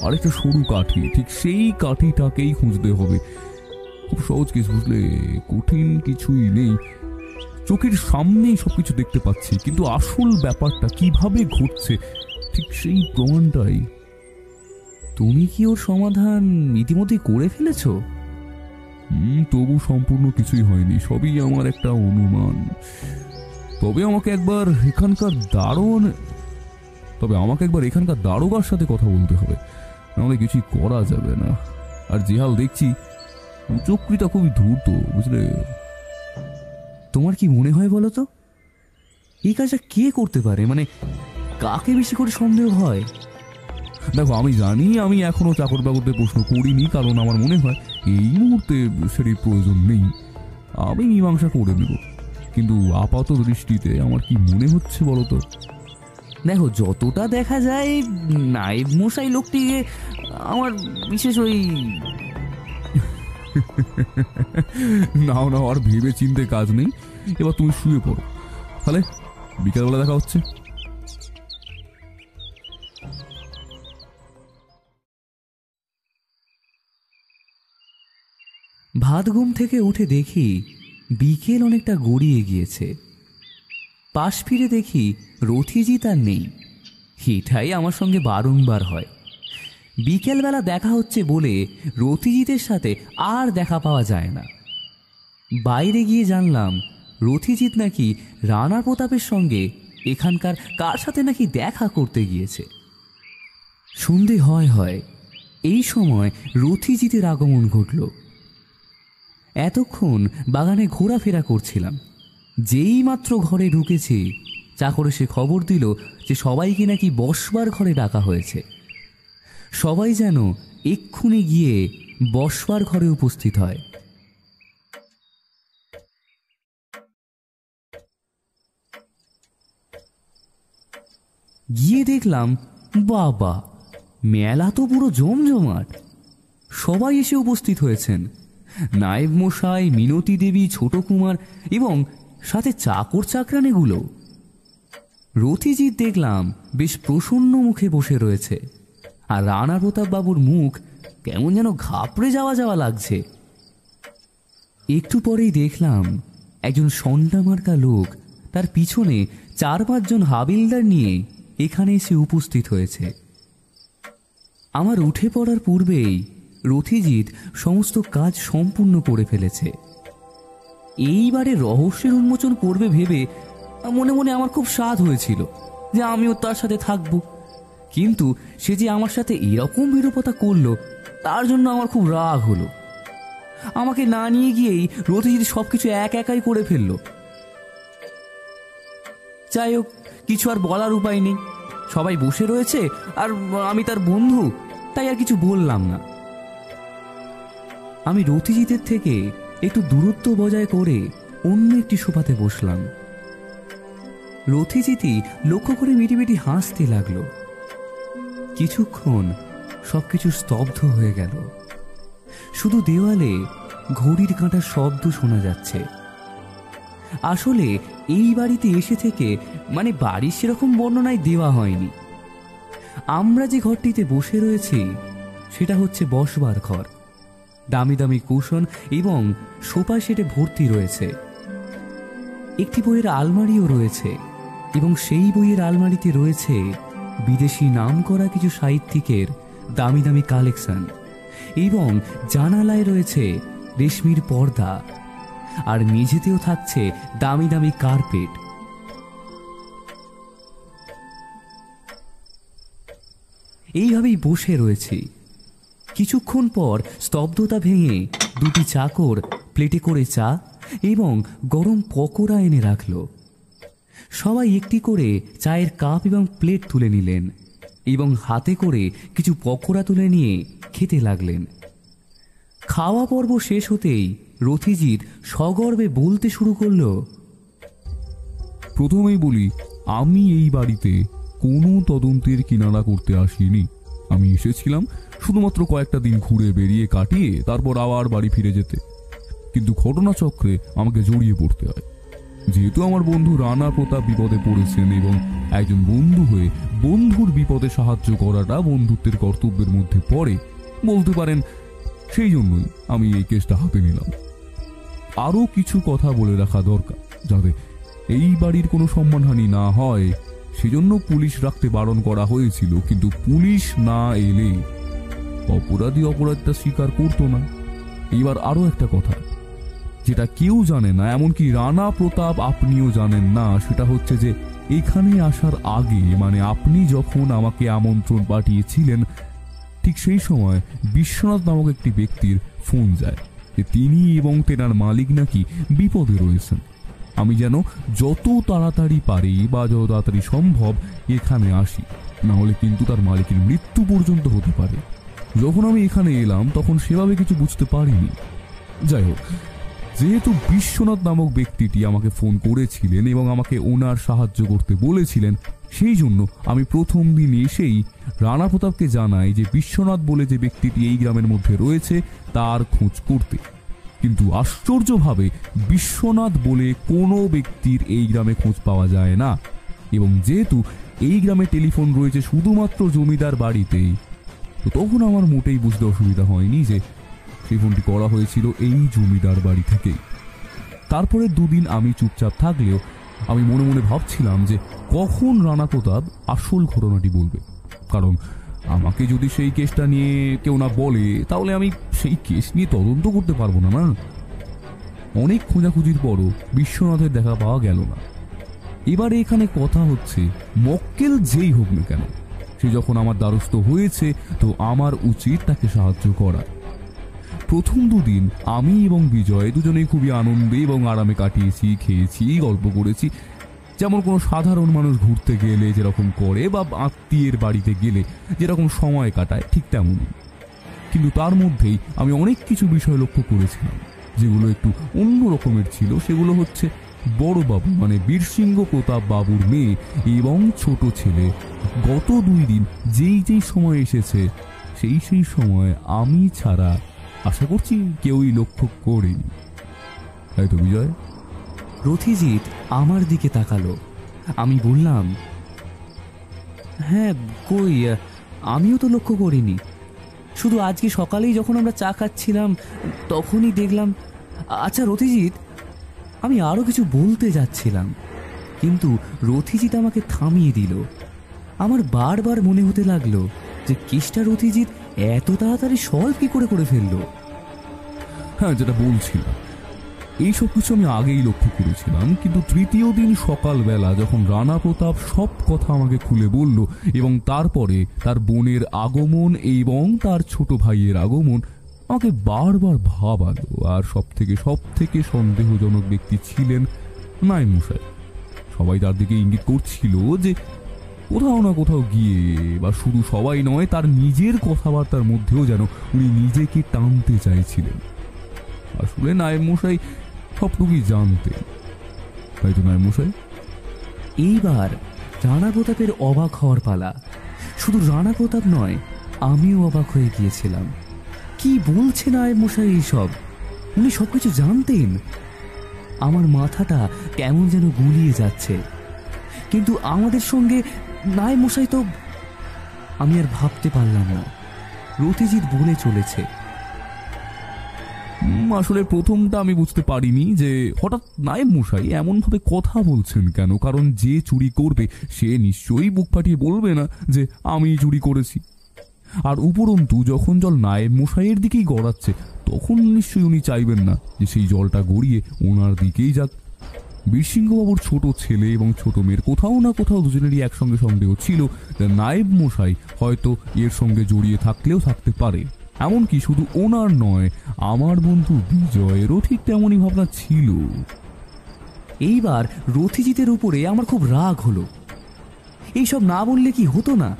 আরেকটা সরু কাঠি, ঠিক সেই কাঠিটাকেই খুঁজতে হবে। খুব সহজ কেস, বুঝলে, কঠিন কিছুই নেই। চোখের সামনেই সবকিছু দেখতে পাচ্ছি, কিন্তু আসল ব্যাপারটা কিভাবে ঘটছে ঠিক সেই প্রমাণটাই। তুমি কি ওর সমাধান ইতিমধ্যে করে ফেলেছ? তবু সম্পূর্ণ কিছুই হয়নি, সবই আমার একটা অনুমান। তবে আমাকে একবার এখানকার দারোগার সাথে কথা বলতে হবে, নাহলে কিছুই করা যাবে না। আর যে হাল দেখছি, চক্রিটা খুবই দ্রুত, বুঝলে। তোমার কি মনে হয় বলো তো, এই কাজটা কে করতে পারে? মানে কাকে বেশি করে সন্দেহ হয়? দেখো, আমি জানি আমি এখনো চাকর বাকরদের প্রশ্ন করিনি, কারণ আমার মনে হয় এই মুহূর্তে সেটির প্রয়োজন নেই। আমি মীমাংসা করে নেব, কিন্তু আপাত দৃষ্টিতে আমার কি মনে হচ্ছে বলো তো? দেখো, যতটা দেখা যায় নায়েব মশাই লোকটি আমার বিশেষ ওই নাও আর ভেবে চিনতে কাজ নেই। এবার তুমি শুয়ে পড়ো, তাহলে বিকালবেলা দেখা হচ্ছে। ভাত ঘুম থেকে উঠে দেখি বিকেল অনেকটা গড়িয়ে গিয়েছে। পাশ ফিরে দেখি রথিজিৎ আর নেই। এটাই আমার সঙ্গে বারংবার হয়। বিকেলবেলা দেখা হচ্ছে বলে রথিজিতের সাথে আর দেখা পাওয়া যায় না। বাইরে গিয়ে জানলাম রথিজিৎ নাকি রানা প্রতাপের সঙ্গে এখানকার কার সাথে নাকি দেখা করতে গিয়েছে। সন্ধে হয় এই সময় রথিজিতের আগমন ঘটল। এতক্ষণ বাগানে ঘোরাফেরা করছিলাম। যেই মাত্র ঘরে ঢুকেছি চাকর এসে খবর দিল যে সবাইকে নাকি বসবার ঘরে ডাকা হয়েছে। সবাই যেন এক্ষুনি গিয়ে বসবার ঘরে উপস্থিত হয়। গিয়ে দেখলাম বাবা, মেলা তো পুরো জমজমাট। সবাই এসে উপস্থিত হয়েছেন। নায়েব মশাই, মিনতি দেবী, ছোট কুমার এবং সাথে চাকর চাকরানিগুলো। রথিজিৎ দেখলাম বেশ প্রসন্ন মুখে বসে রয়েছে, আর রানা প্রতাপ বাবুর মুখ কেমন যেন ঘাবড়ে যাওয়া লাগছে। একটু পরেই দেখলাম একজন সন্ডা মার্কা লোক তার পিছনে 4-5 জন হাবিলদার নিয়ে এখানে এসে উপস্থিত হয়েছে। আমার উঠে পড়ার পূর্বেই রথিজিৎ সমস্ত কাজ সম্পূর্ণ করে ফেলেছে। এইবারে রহস্যের উন্মোচন করবে ভেবে মনে মনে আমার খুব স্বাদ হয়েছিল যে আমিও তার সাথে থাকব, কিন্তু সে যে আমার সাথে এরকম বিরূপতা করলো তার জন্য আমার খুব রাগ হলো। আমাকে না নিয়ে গিয়েই রথিজিৎ সবকিছু একাই করে ফেললো। যাই হোক, কিছু আর বলার উপায় নেই। সবাই বসে রয়েছে আর আমি তার বন্ধু, তাই আর কিছু বললাম না। আমি রথিজিতের থেকে একটু দূরত্ব বজায় করে অন্য একটি সোফাতে বসলাম। রথিজিৎই লক্ষ্য করে মিটিমিটি হাসতে লাগলো। কিছুক্ষণ সবকিছু স্তব্ধ হয়ে গেল। শুধু দেওয়ালে ঘড়ির কাঁটার শব্দ শোনা যাচ্ছে। আসলে এই বাড়িতে এসে থেকে বাড়ির সেরকম বর্ণনায় দেওয়া হয়নি। আমরা যে ঘরটিতে বসে রয়েছি সেটা হচ্ছে বসবার ঘর। দামি দামি কুশন এবং সোফা সেটে ভর্তি রয়েছে। একটি বইয়ের আলমারিও রয়েছে এবং সেই বইয়ের আলমারিতে রয়েছে বিদেশি নামকরা কিছু সাহিত্যিকের দামি দামি কালেকশন, এবং জানালায় রয়েছে রেশমির পর্দা, আর মেঝেতেও থাকছে দামি দামি কার্পেট। এইভাবেই বসে রয়েছি। কিছুক্ষণ পর স্তব্ধতা ভেঙে দুটি চাকর প্লেটে করে চা এবং গরম পকোড়া এনে রাখল। সবাই একটি করে চায়ের কাপ এবং প্লেট তুলে নিলেন এবং হাতে করে কিছু পকোড়া তুলে নিয়ে খেতে লাগলেন। খাওয়া পর্ব শেষ হতেই রথিজিৎ সগর্বে বলতে শুরু করলো, প্রথমেই বলি, আমি এই বাড়িতে কোনো তদন্তের কিনারা করতে আসিনি। আমি এসেছিলাম শুধুমাত্র কয়েকটা দিন ঘুরে বেরিয়ে কাটিয়ে তারপর আবার বাড়ি ফিরে যেতে, কিন্তু ঘটনাচক্রে আমাকে জড়িয়ে পড়তে হয়। যেহেতু আমার বন্ধু রানা প্রতাপ বিপদে পড়েছেন এবং একজন বন্ধু হয়ে বন্ধুর বিপদে সাহায্য করাটা বন্ধুত্বের কর্তব্যের মধ্যে পড়ে বলতে পারেন, সেই জন্যই আমি এই কেসটা হাতে নিলাম। আরো কিছু কথা বলে রাখা দরকার, যাতে এই বাড়ির কোনো সম্মানহানি না হয়, সেজন্য পুলিশ রাখতে বারণ করা হয়েছিল, কিন্তু পুলিশ না এলে অপরাধী অপরাধটা স্বীকার করতো না। এইবার আরো একটা কথা যেটা কেউ জানে না, এমনকি রানা প্রতাপ আপনিও জানেন না, সেটা হচ্ছে যে এখানে আসার আগে, আপনি যখন আমাকে আমন্ত্রণ পাঠিয়েছিলেন, ঠিক সেই সময় বিশ্বনাথ নামক একটি ব্যক্তির ফোন যায় যে তিনি এবং তেনার মালিক নাকি বিপদে রয়েছেন। আমি যেন যত তাড়াতাড়ি পারি বা যত তাড়াতাড়ি সম্ভব এখানে আসি, না হলে কিন্তু তার মালিকের মৃত্যু পর্যন্ত হতে পারে। যখন আমি এখানে এলাম তখন সেভাবে কিছু বুঝতে পারিনি। যাই হোক, যেহেতু বিশ্বনাথ নামক ব্যক্তিটি আমাকে ফোন করেছিলেন এবং আমাকে ওনার সাহায্য করতে বলেছিলেন, সেই জন্য আমি প্রথম দিন এসেই রানা প্রতাপকে জানাই যে বিশ্বনাথ বলে যে ব্যক্তিটি এই গ্রামের মধ্যে রয়েছে তার খোঁজ করতে। কিন্তু আশ্চর্যভাবে বিশ্বনাথ বলে কোনো ব্যক্তির এই গ্রামে খোঁজ পাওয়া যায় না, এবং যেহেতু এই গ্রামে টেলিফোন রয়েছে শুধুমাত্র জমিদার বাড়িতেই, তো তখন আমার মোটেই বুঝতে অসুবিধা হয়নি যে সেই ফোনটি করা হয়েছিল এই জমিদার বাড়ি থেকেই। তারপরে দুদিন আমি চুপচাপ থাকলেও আমি মনে মনে ভাবছিলাম যে কখন রানা প্রতাপ আসল ঘটনাটি বলবে। কারণ আমাকে যদি সেই কেসটা নিয়ে কেউ না বলে তাহলে আমি সেই কেস নিয়ে তদন্ত করতে পারবো না। অনেক খোঁজাখুঁজির পরও বিশ্বনাথের দেখা পাওয়া গেল না। এবারে এখানে কথা হচ্ছে, মক্কেল যেই হোক না কেন, সে যখন আমার দ্বারস্থ হয়েছে তো আমার উচিত তাকে সাহায্য করা। প্রথম দুদিন আমি এবং বিজয় দুজনেই খুবই আনন্দে এবং আরামে কাটিয়েছি, খেয়েছি, গল্প করেছি, যেমন কোনো সাধারণ মানুষ ঘুরতে গেলে যেরকম করে বা আত্মীয়ের বাড়িতে গেলে যেরকম সময় কাটায় ঠিক তেমনই। কিন্তু তার মধ্যেই আমি অনেক কিছু বিষয় লক্ষ্য করেছিলাম যেগুলো একটু অন্য রকমের ছিল। সেগুলো হচ্ছে বড় বাবু মানে বীরসিংহ প্রতাপ বাবুর মেয়ে এবং ছোট ছেলে গত 2 দিন যেই সময় এসেছে সেই সময় আমি ছাড়া আশা করছি কেউই লক্ষ্য করেনি, তাই তো বিজয়? রথিজিৎ আমার দিকে তাকালো। আমি বললাম, হ্যাঁ কই, আমিও তো লক্ষ্য করিনি। শুধু আজকে সকালেই যখন আমরা চা খাচ্ছিলাম তখনই দেখলাম। আচ্ছা রথিজিৎ, আমি আরো কিছু বলতে যাচ্ছিলাম, কিন্তু রথিজিৎ আমাকে থামিয়ে দিল। আমার বারবার মনে হতে লাগলো যে কেসটা রথিজিৎ এত তাড়াতাড়ি সলভ কি করে ফেললো। হ্যাঁ, যেটা বলছিলাম এইসব কিছু আমি আগেই লক্ষ্য করেছিলাম, কিন্তু তৃতীয় দিন সকালবেলা যখন রানা প্রতাপ সব কথা আমাকে খুলে বলল এবং তারপরে তার বোনের আগমন এবং তার ছোট ভাইয়ের আগমন আমাকে বারবার ভাবালো। আর সব থেকে সন্দেহজনক ব্যক্তি ছিলেন নায়েব মশাই। সবাই তার দিকে ইঙ্গিত করছিল যে কোথাও না কোথাও গিয়ে, বা শুধু সবাই নয়, তার নিজের কথাবার্তার মধ্যেও যেন উনি নিজেকে টানতে চাইছিলেন। আসলে নায়েব মশাই সবটুকুই জানতেন, তাই তো নায়েব মশাই? এইবার রানা প্রতাপের অবাক হওয়ার পালা। শুধু রানা প্রতাপ নয়, আমিও অবাক হয়ে গিয়েছিলাম। কি বলছে নায়েব মশাই এইসব? উনি সবকিছু জানতেন? আমার মাথাটা কেমন যেন গুলিয়ে যাচ্ছে। কিন্তু আমাদের সঙ্গে নায়েব মশাই তো... আমি আর ভাবতে পারলাম না। রথিজিৎ বলে চলেছে, আসলে প্রথমটা আমি বুঝতে পারিনি যে হঠাৎ নায়েব মশাই এমন ভাবে কথা বলছেন কেন। কারণ যে চুরি করবে সে নিশ্চয়ই বুক ফাটিয়ে বলবে না যে আমি চুরি করেছি। আর উপরন্তু যখন জল নায়েব মশাইয়ের দিকেই গড়াচ্ছে তখন নিশ্চয়ই উনি চাইবেন না যে সেই জলটা গড়িয়ে ওনার দিকেই যাক। বীরসিংহবাবুর ছোট ছেলে এবং ছোট মেয়ের কোথাও না কোথাও দুজনেরই একসঙ্গে সন্দেহ ছিল যে নায়েব মশাই হয়তো এর সঙ্গে জড়িয়ে থাকলেও থাকতে পারে। এমনকি শুধু ওনার নয়, আমার বন্ধু বিজয়েরও ঠিক তেমনই ভাবনা ছিল। এইবার রথিজিতের উপরে আমার খুব রাগ হলো। এইসব না বললে কি হতো না?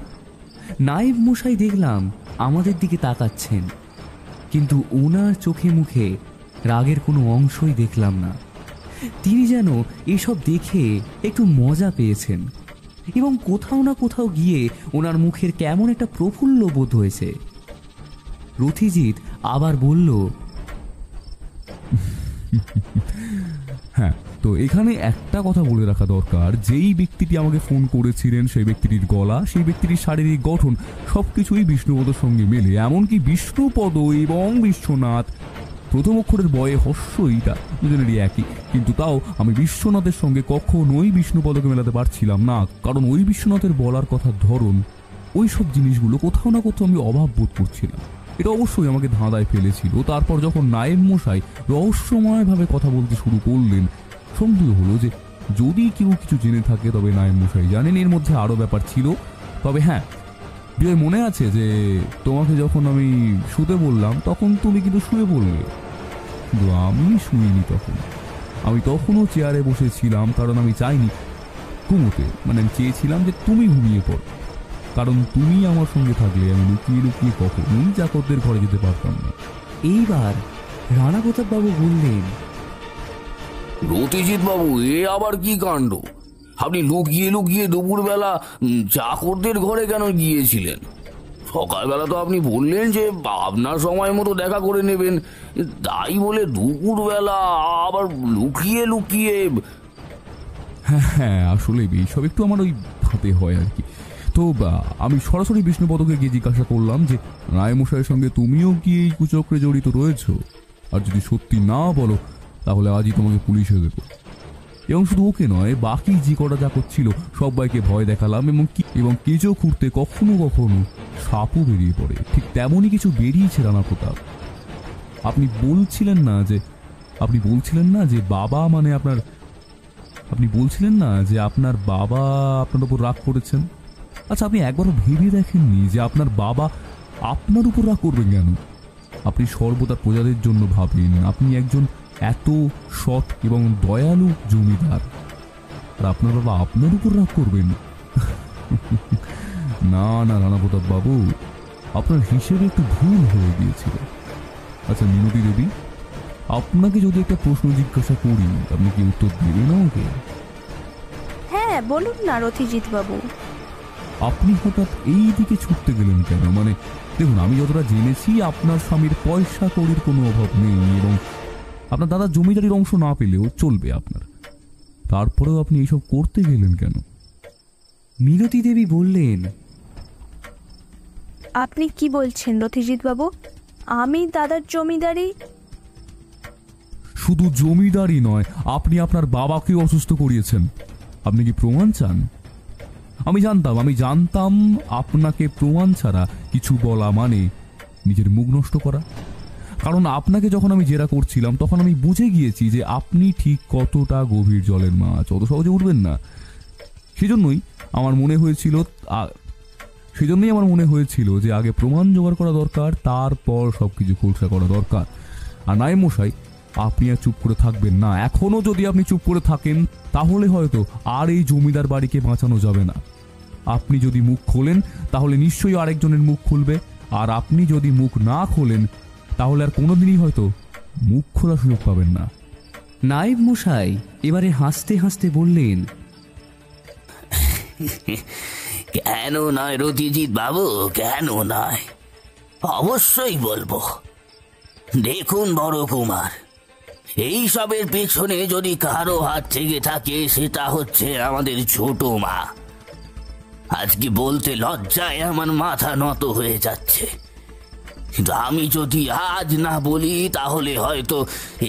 নায়েব মশাই দেখলাম আমাদের দিকে তাকাচ্ছেন, কিন্তু ওনার চোখে মুখে রাগের কোনো অংশই দেখলাম না। তিনি যেন এসব দেখে একটু মজা পেয়েছেন এবং কোথাও না কোথাও গিয়ে ওনার মুখের কেমন একটা প্রফুল্ল বোধ হয়েছে। রথিজিৎ আবার বলল, হ্যাঁ, তো এখানে একটা কথা বলে রাখা দরকার, যেই ব্যক্তিটি আমাকে ফোন করেছিলেন সেই ব্যক্তিটির গলা, সেই ব্যক্তিটির শারীরিক গঠন সবকিছুই বিষ্ণুপদর সঙ্গে মেলে। এমনকি বিষ্ণুপদ এবং বিশ্বনাথ প্রথম অক্ষরের বয়ে হস্যইটা দুজনেরই একই, কিন্তু তাও আমি বিশ্বনাথের সঙ্গে কখনোই বিষ্ণুপদকে মেলাতে পারছিলাম না। কারণ ওই বিশ্বনাথের বলার কথার ধরন, ওই সব জিনিসগুলো কোথাও না কোথাও আমি অভাব বোধ করছিলাম। এটা অবশ্যই আমাকে ধাঁধায় ফেলেছিল। তারপর যখন নায়েব মশাই রহস্যময়ভাবে কথা বলতে শুরু করলেন, সন্দেহ হলো যে যদি কেউ কিছু জেনে থাকে তবে নায়েব মশাই জানেন। এর মধ্যে আরও ব্যাপার ছিল। তবে হ্যাঁ, বিজয় মনে আছে যে তোমাকে যখন আমি শুতে বললাম তখন তুমি কিন্তু শুয়ে পড়লে, কিন্তু আমি শুইনি। আমি তখনও চেয়ারে বসেছিলাম, কারণ আমি চাইনি ঘুমোতে, মানে আমি চেয়েছিলাম যে তুমি ঘুমিয়ে পড়ো। কারণ তুমি আমার সঙ্গে থাকলে আমি লুকিয়ে লুকিয়ে কখনোই চাকরদের ঘরে যেতে পারতাম না। এইবার রানা প্রতাপ বাবু বললেন, রথিজিৎ বাবু, এ আবার কি কাণ্ড? আপনি লুকিয়ে লুকিয়ে দুপুরবেলা চাকরদের ঘরে কেন গিয়েছিলেন? সকালবেলা তো আপনি বললেন যে আপনার সময় মতো দেখা করে নেবেন, তাই বলে দুপুরবেলা আবার লুকিয়ে লুকিয়ে? হ্যাঁ, আসলে এইসব একটু আমার ওই হাতে হয় আর কি। তো আমি সরাসরি বিষ্ণুপদকে গিয়ে জিজ্ঞাসা করলাম যে রায়মশাইয়ের সঙ্গে তুমিও কি এই কুচক্রে জড়িত রয়েছো? আর যদি সত্যি না বলো তাহলে আজই তোমাকে পুলিশে দেবো। এবং শুধু ওকে নয়, বাকি যে কটা যা করছিল সবাইকে ভয় দেখালাম, এবং কেঁচো খুঁড়তে কখনো কখনো সাপও বেরিয়ে পড়ে। ঠিক তেমনই কিছু বেরিয়েছে রানা প্রতাপ। আপনি বলছিলেন না যে বাবা মানে আপনার বাবা আপনার উপর রাগ করেছেন। আচ্ছা, আপনি একবারও ভেবে দেখেননি যে আপনার বাবা আপনার উপর রাগ করবেন কেন? আপনি সর্বদা প্রজাদের জন্য ভাবেন। আপনি একজন এত সৎ এবং দয়ালু জমিদার, আর আপনার বাবা আপনার উপর রাগ করবেন? না না রানা প্রতাপ বাবু, আপনার হিসেবে একটু ভুল হয়ে গিয়েছিল। আচ্ছা মিনতি দেবী, আপনাকে যদি একটা প্রশ্ন জিজ্ঞাসা করি, আপনি কি উত্তর দেবেন আমাকে? হ্যাঁ বলুন না রথিজিৎ বাবু। আপনি হঠাৎ এই দিকে ছুটতে গেলেন কেন? মানে দেখুন, আমি যতটা জেনেছি আপনার স্বামীর পয়সা কড়ির কোনো অভাব নেই, এবং আপনার দাদা জমিদারির অংশ না পেলেও চলবে আপনার। তারপরেও আপনি এইসব করতে গেলেন কেন? মিনতি দেবী বললেন, আপনি কি বলছেন রথিজিৎ বাবু? আমি দাদার জমিদারি? শুধু জমিদারি নয়, আপনি আপনার বাবাকেও অসুস্থ করিয়েছেন। আপনি কি প্রমাণ চান? আমি জানতাম আপনাকে প্রমাণ ছাড়া কিছু বলা মানে নিজের মুখ নষ্ট করা। কারণ আপনাকে যখন আমি জেরা করছিলাম, তখন আমি বুঝে গিয়েছি যে আপনি ঠিক কতটা গভীর জলের মাছ, অত সহজে উঠবেন না। সেজন্যই আমার মনে হয়েছিল যে আগে প্রমাণ জোগাড় করা দরকার, তারপর সবকিছু খোলসা করা দরকার। আর নায়েব মশাই, আপনি আর চুপ করে থাকবেন না। এখনো যদি আপনি চুপ করে থাকেন, তাহলে হয়তো আর এই জমিদার বাড়িকে বাঁচানো যাবে না। আপনি যদি মুখ খোলেন, তাহলে নিশ্চয়ই আরেকজনের মুখ খুলবে, আর আপনি যদি মুখ না খোলেন, তাহলে আর কোনোদিনই হয়তো মুখ খোলার সুযোগ পাবেন না। নায়েব মশাই এবারে হাসতে হাসতে বললেন, কেন নয় রথিজিৎ বাবু, কেন নয়, অবশ্যই বলবো। দেখুন বড় কুমার, এই সবের পেছনে যদি কারো হাত থেকে থাকে, সেটা হচ্ছে আমাদের ছোট মা। আজকে বলতে লজ্জায় আমার মাথা নত হয়ে যাচ্ছে, কিন্তু আমি যদি আজ না বলি, তাহলে হয়তো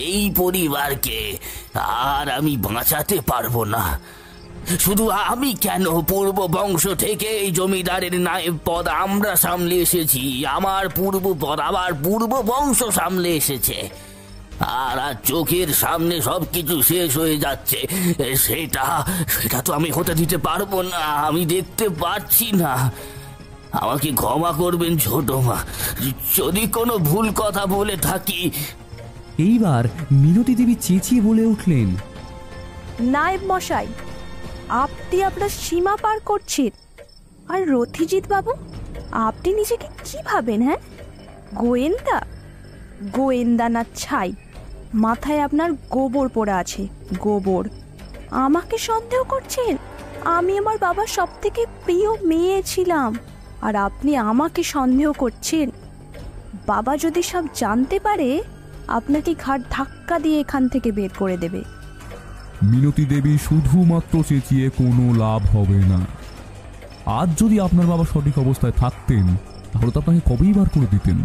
এই পরিবারকে আর আমি বাঁচাতে পারবো না। শুধু আমি কেন, পূর্ব বংশ থেকে এই জমিদারের নায়েব পদ আমরা সামলে এসেছি। আমার পূর্বপদ আবার পূর্ব বংশ সামলে এসেছে, আর আজ চোখের সামনে সবকিছু শেষ হয়ে যাচ্ছে। সেটা তো আমি হতে দিতে পারবো না। আমি দেখতে পাচ্ছি না। আমাকে ক্ষমা করবেন ছোট মা, যদি কোনো ভুল কথা বলে থাকি। এইবার মিনতি দেবী চেঁচিয়ে বলে উঠলেন, নায়েব মশাই, আপনি আপনার সীমা পার করছেন। আর রথিজিৎ বাবু, আপনি নিজেকে কি ভাবেন? হ্যাঁ, গোয়েন্দা না ছাই? মাথায় আপনার গোবর পড়া আছে, গোবর। আমাকে সন্দেহ করছেন? আমি আমার বাবার সব থেকে প্রিয় মেয়ে ছিলাম, আর আপনি আমাকে সন্দেহ করছেন? বাবা যদি সব জানতে পারে, আপনাকে ঘাট ধাক্কা দিয়ে এখান থেকে বের করে দেবে। মিনতি দেবী, শুধুমাত্র চেঁচিয়ে কোনো লাভ হবে না। আজ যদি আপনার বাবা সঠিক অবস্থায় থাকতেন, তাহলে তো আপনাকে কবেই বার করে দিতেন।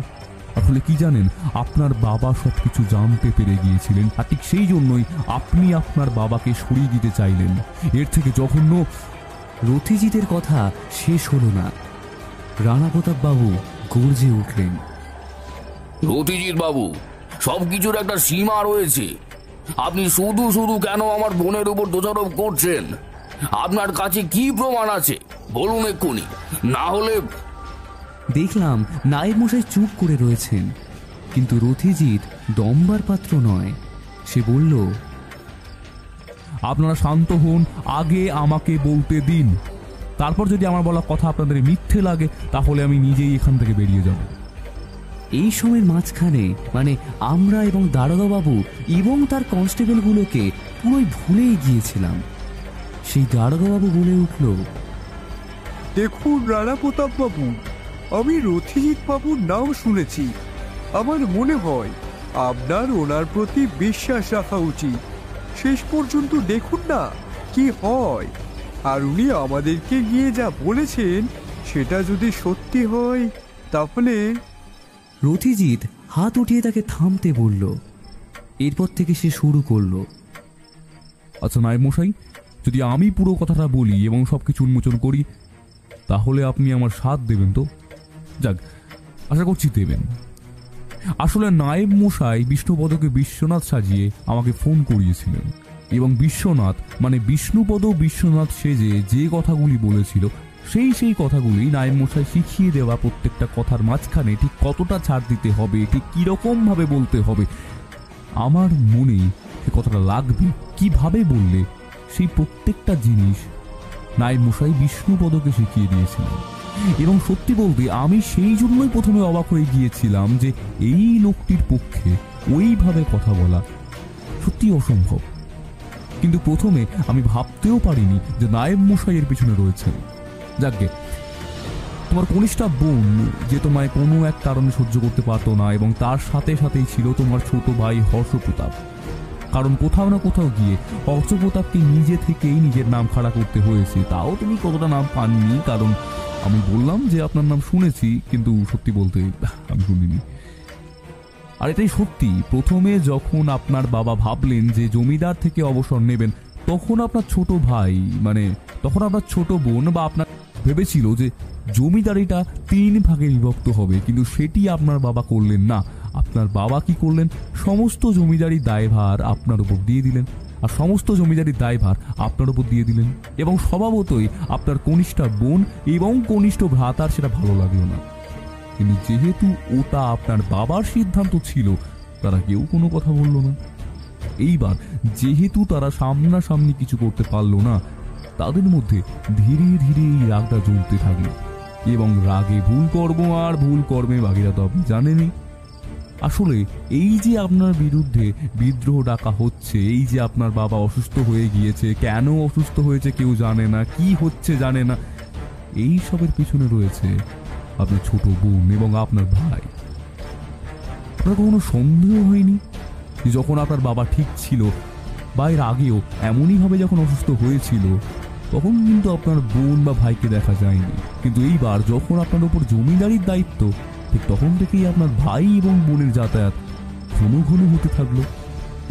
আসলে কি জানেন, আপনার বাবা সবকিছু জানতে পেরে গিয়েছিলেন, আর ঠিক সেই জন্যই আপনি আপনার বাবাকে সরিয়ে দিতে চাইলেন। এর থেকে জঘন্য। রথিজিতের কথা শেষ হলো না। রানা প্রতাপ বাবু গর্জে উঠলেন, রথিজিৎ বাবু, সবকিছুর একটা সীমা রয়েছে। আপনি শুধু শুধু কেন আমার বোনের উপর দোষারোপ করছেন? আপনার কাছে কি প্রমাণ আছে বলুন এক্ষুনি, না হলে। দেখলাম নায়েব মশাই চুপ করে রয়েছেন, কিন্তু রথিজিৎ দমবার পাত্র নয়। সে বলল, আপনারা শান্ত হন, আগে আমাকে বলতে দিন। তারপর যদি আমার বলা কথা আপনাদের মিথ্যে লাগে, তাহলে আমি নিজেই এখান থেকে বেরিয়ে যাব। এই সময়ের মাঝখানে মানে আমরা এবং দারোগাবাবু এবং তার কনস্টেবলগুলোকে পুরোই ভুলেই গিয়েছিলাম। সেই দারোগাবাবু বলে উঠল, দেখুন রানা প্রতাপ বাবু, আমি রথিজিৎ বাবুর নাম শুনেছি। আমার মনে হয় আপনার ওনার প্রতি বিশ্বাস রাখা উচিত। শেষ পর্যন্ত দেখুন না কি হয়। আর উনি আমাদেরকে গিয়ে যা বলেছেন, সেটা যদি সত্যি হয়, তাহলে। রথিজিৎ হাত উঠিয়ে তাকে থামতে বলল। এরপর থেকে সে শুরু করলো। আচ্ছা নায়েব মশাই, যদি আমি পুরো কথাটা বলি এবং সবকিছু উন্মোচন করি, তাহলে আপনি আমার সাথ দেবেন তো? যাক, আশা করছি দেবেন। আসলে নায়েব মশাই বিষ্ণুপদকে বিশ্বনাথ সাজিয়ে আমাকে ফোন করিয়েছিলেন, এবং বিশ্বনাথ মানে বিষ্ণুপদ বিশ্বনাথ সেজে যে কথাগুলি বলেছিল সেই কথাগুলি নায়েব মশাই শিখিয়ে দেওয়া প্রত্যেকটা কথার মাঝখানে ঠিক কতটা ছাড় দিতে হবে, ঠিক কিরকম ভাবে বলতে হবে, আমার মনে সে কথাটা লাগবে, কিভাবে বললে সেই প্রত্যেকটা জিনিস নায়েব মশাই বিষ্ণুপদকে শিখিয়ে দিয়েছিলেন। এবং সত্যি বলতে আমি সেই জন্যই প্রথমে অবাক হয়ে গিয়েছিলাম যে এই লোকটির পক্ষে ওইভাবে কথা বলা সত্যি অসম্ভব। কিন্তু প্রথমে আমি ভাবতেও পারিনি যে নায়েব মশাই এর পিছনে রয়েছেন। যাকে তোমার কনিষ্ঠা বোন যে তোমায় কোনো এক কারণে সহ্য করতে পারতো না, এবং তার সাথে সাথেই ছিল তোমার ছোট ভাই হর্ষপ্রতাপ। কারণ কোথাও না কোথাও গিয়ে হর্ষপ্রতাপকে নিজে থেকেই নিজের নাম খাড়া করতে হয়েছে। তাও তুমি কতটা নাম পাননি, কারণ আমি বললাম যে আপনার নাম শুনেছি, কিন্তু সত্যি বলতে আমি শুনিনি। আর এটাই সত্যি, প্রথমে যখন আপনার বাবা ভাবলেন যে জমিদার থেকে অবসর নেবেন, তখন আপনার ছোট ভাই মানে তখন আপনার ছোট বোন বা আপনার ভেবেছিল যে জমিদারিটা 3 ভাগে বিভক্ত হবে, কিন্তু সেটি আপনার বাবা করলেন না। আপনার বাবা কি করলেন? সমস্ত জমিদারির দায়ভার আপনার উপর দিয়ে দিলেন, আর সমস্ত জমিদারির দায়ভার আপনার উপর দিয়ে দিলেন। এবং স্বভাবতই আপনার কনিষ্ঠা বোন এবং কনিষ্ঠ ভ্রাতার সেটা ভালো লাগলো না। কিন্তু যেহেতু ওটা আপনার বাবার সিদ্ধান্ত ছিল, তারা কেউ কোনো কথা বলল না। এইবার যেহেতু তারা সামনাসামনি কিছু করতে পারলো না, তাদের মধ্যে ধীরে ধীরে এই রাগটা জ্বলতে থাকলো। এবং রাগে ভুল কর্ম আর ভুল কর্মে বাকিরা তো আপনি জানেনই। আসলে এই যে আপনার বিরুদ্ধে বিদ্রোহ ডাকা হচ্ছে, এই যে আপনার বাবা অসুস্থ হয়ে গিয়েছে, কেন অসুস্থ হয়েছে কেউ জানে না, কি হচ্ছে জানে না, এই সবের পিছনে রয়েছে আপনার ছোট বোন এবং আপনার ভাই। আপনার কোনো সন্দেহ হয়নি যে যখন আপনার বাবা ঠিক ছিল বা এর আগেও এমনই ভাবে যখন অসুস্থ হয়েছিল, তখন কিন্তু আপনার বোন বা ভাইকে দেখা যায়নি। কিন্তু এইবার যখন আপনার উপর জমিদারির দায়িত্ব, ঠিক তখন থেকেই আপনার ভাই এবং বোনের যাতায়াত ঘন ঘন হতে থাকলো,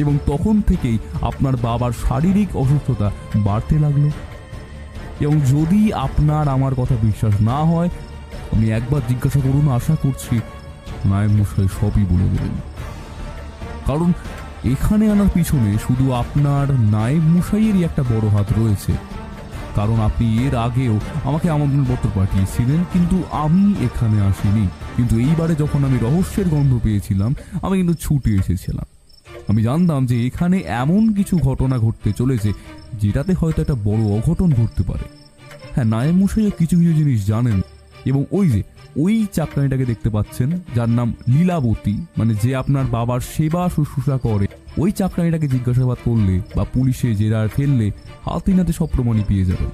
এবং তখন থেকেই আপনার বাবার শারীরিক অসুস্থতা বাড়তে লাগলো। এবং যদি আপনার আমার কথা বিশ্বাস না হয়, আমি একবার জিজ্ঞাসা করুন, আশা করছি নায়েব মশাই সবই বলে দেবেন। কারণ এখানে আনার পিছনে শুধু আপনার নায়েব মশাইয়েরই একটা বড় হাত রয়েছে। কারণ আপনি এর আগেও আমাকে আমন্ত্রণপত্র পাঠিয়েছিলেন, কিন্তু আমি এখানে আসিনি। কিন্তু এইবারে যখন আমি রহস্যের গন্ধ পেয়েছিলাম, আমি কিন্তু ছুটে এসেছিলাম। আমি জানতাম যে এখানে এমন কিছু ঘটনা ঘটতে চলেছে যেটাতে হয়তো একটা বড় অঘটন ঘটতে পারে। হ্যাঁ, নায়েব মশাইও কিছু কিছু জিনিস জানেন। এবং ওই চাকরানিটাকে দেখতে পাচ্ছেন, যার নাম লীলাবতী, মানে যে আপনার বাবার সেবা শুশ্রূষা করে, ওই চাকরানিটাকে জিজ্ঞাসাবাদ করলে বা পুলিশে জেরার ফেললে হাতে নাতে সব প্রমাণই পেয়ে যাবেন।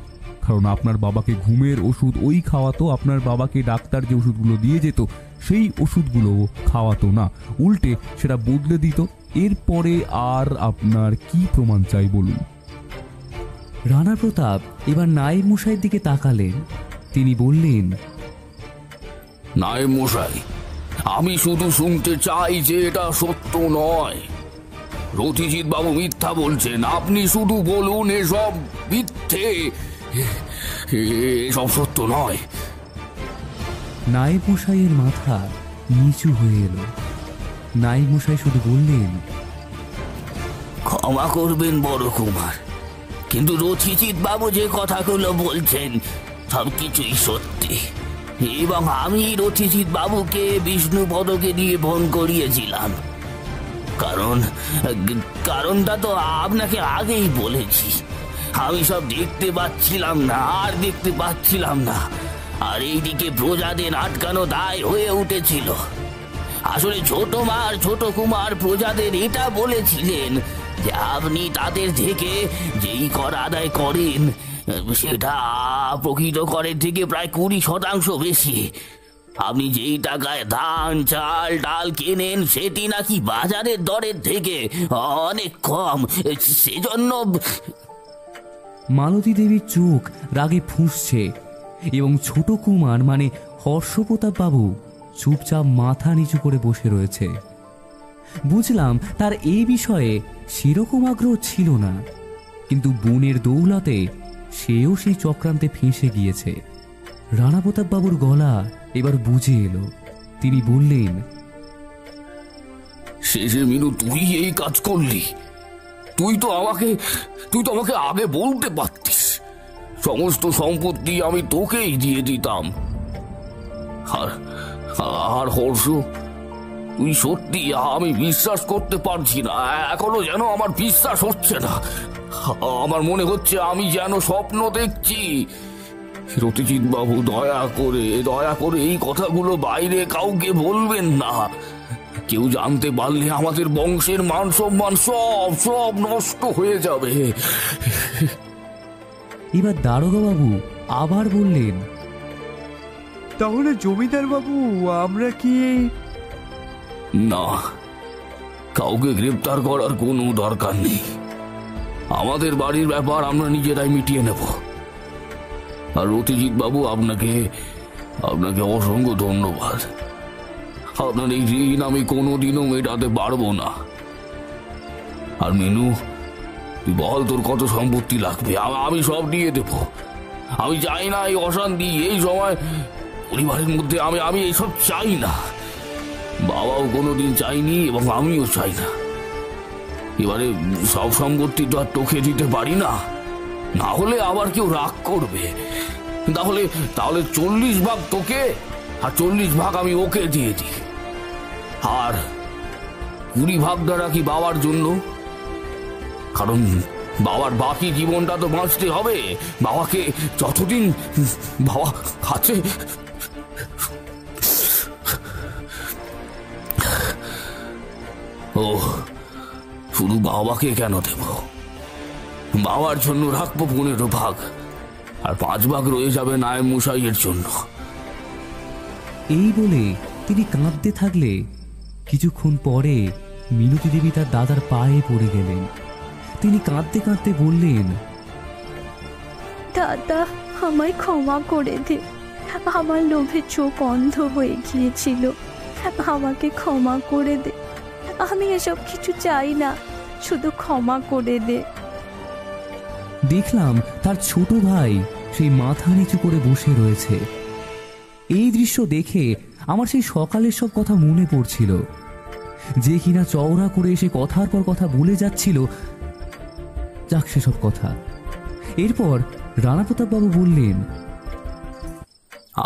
কারণ আপনার বাবাকে ঘুমের ওষুধ ওই খাওয়াতো, আপনার বাবাকে ডাক্তার যে ওষুধগুলো দিয়ে যেত সেই ওষুধগুলো খাওয়াতো না, উল্টে সেটা বদলে দিত। এরপরে আর আপনার কি প্রমাণ চাই বলুন? রানা প্রতাপ এবার নায়েব মশাইয়ের দিকে তাকালেন। তিনি বললেন, নায়েব মশাই, আমি শুধু শুনতে চাই যে এটা সত্য নয়। রথিজিৎ বাবু মিথ্যা বলছেন, আপনি শুধু বলুন এসব মিথ্যে, এসব সত্য নয়। নায়েব মশাইয়ের মাথা নিচু হয়ে এলো। নায়েব মশাই শুধু বললেন, ক্ষমা করবেন বড় কুমার, কিন্তু রথিজিৎ বাবু যে কথাগুলো বলছেন সবকিছুই সত্যি। এবং আমি রথিজিৎ বাবুকে বিষ্ণুপদকে দিয়ে ফোন করিয়েছিলাম। কারণটা তো আপনাকে আগেই বলেছি। আমি সব দেখতে পাচ্ছিলাম না, আর দেখতে পাচ্ছিলাম না, আর এইদিকে প্রজাদের আটকানো দায় হয়ে উঠেছিল। আসলে ছোট মা আর ছোট কুমার প্রজাদের এটা বলেছিলেন যে আপনি তাদের থেকে যেই কর আদায় করেন সেটা প্রকৃত করের থেকে প্রায় 20% বেশি। আপনি যেই টাকায় ধান চাল ডাল কেনেন সেটি নাকি বাজারের দরের থেকে অনেক কম। সেজন্য মালতী দেবীর চোখ রাগে ফুঁসছে, এবং ছোট কুমার মানে হর্ষপ্রতাপ বাবু চুপচাপ মাথা নিচু করে বসে রয়েছে। বুঝলাম তার এই বিষয়ে সেরকম আগ্রহ ছিল না, কিন্তু বোনের দৌলতে সেও সেই চক্রান্তে ফেঁসে গিয়েছে। রানা প্রতাপ বাবুর গলা এবার বুঝে এলো। তিনি বললেন, শেষে মিনু তুই এই কাজ করলি? তুই তো আমাকে আগে বলতে পারতিস। সমস্ত সম্পত্তি আমি তোকেই দিয়ে দিতাম। আর হর্ষ, তুই সত্যি, আমি বিশ্বাস করতে পারছি না। এখনো যেন আমার বিশ্বাস হচ্ছে না। আমার মনে হচ্ছে আমি যেন স্বপ্ন দেখছি। রতিজিৎ বাবু, দয়া করে এই কথাগুলো বাইরে কাউকে বলবেন না। কেউ জানতে পারলে আমাদের বংশের মান সম্মান সব নষ্ট হয়ে যাবে। এবার দারোগা বাবু আবার বললেন, তাহলে জমিদার বাবু, আমরা কি? না, কাউকে গ্রেপ্তার করার কোনো দরকার নেই। আমাদের বাড়ির ব্যাপার আমরা নিজেরাই মিটিয়ে নেব। আর রতিজিৎ বাবু, আপনাকে অসংখ্য ধন্যবাদ। আপনার এই ঋণ আমি কোনোদিনও মেটাতে পারবো না। আর মিনু, তুই বল তোর কত সম্পত্তি লাগবে, আমি সব দিয়ে দেব। আমি চাই না এই অশান্তি এই সময় পরিবারের মধ্যে। আমি এইসব চাই না। বাবাও কোনোদিন চাইনি এবং আমিও চাই না। এবারে সব সম্পত্তি তো আর তোকে দিতে পারি না, না হলে আবার কেউ রাগ করবে। তাহলে 40 ভাগ তোকে আর 40 ভাগ আমি ওকে দিয়ে দিই। আর 20 ভাগটা রাখি বাবার জন্য, কারণ বাবার বাকি জীবনটা তো বাঁচতে হবে। বাবাকে যতদিন বাবা আছে, ও শুধু বাবাকে কেন দেব, বাবার জন্য রাখবো 15 ভাগ, আর 5 ভাগ রয়ে যাবে নায়েব মশাইয়ের জন্য। এই বলে তিনি কাঁদতে থাকলে কিছুক্ষণ পরে মিনতি দেবী তার দাদার পায়ে পড়ে গেলেন। তিনি কাঁদতে কাঁদতে বললেন, দাদা, আমায় ক্ষমা করে দে। আমার লোভে চোখ অন্ধ হয়ে গিয়েছিল। আমাকে ক্ষমা করে দে। আমি এসব কিছু চাই না, শুধু ক্ষমা করে দে। দেখলাম তার ছোট ভাই সেই মাথা নিচু করে বসে রয়েছে। এই দৃশ্য দেখে আমার সেই সকালের সব কথা মনে পড়ছিল, যে কিনা চওড়া করে এসে কথার পর কথা বলে যাচ্ছিল। যাক, সেসব কথা। এরপর রানা প্রতাপ বাবু বললেন,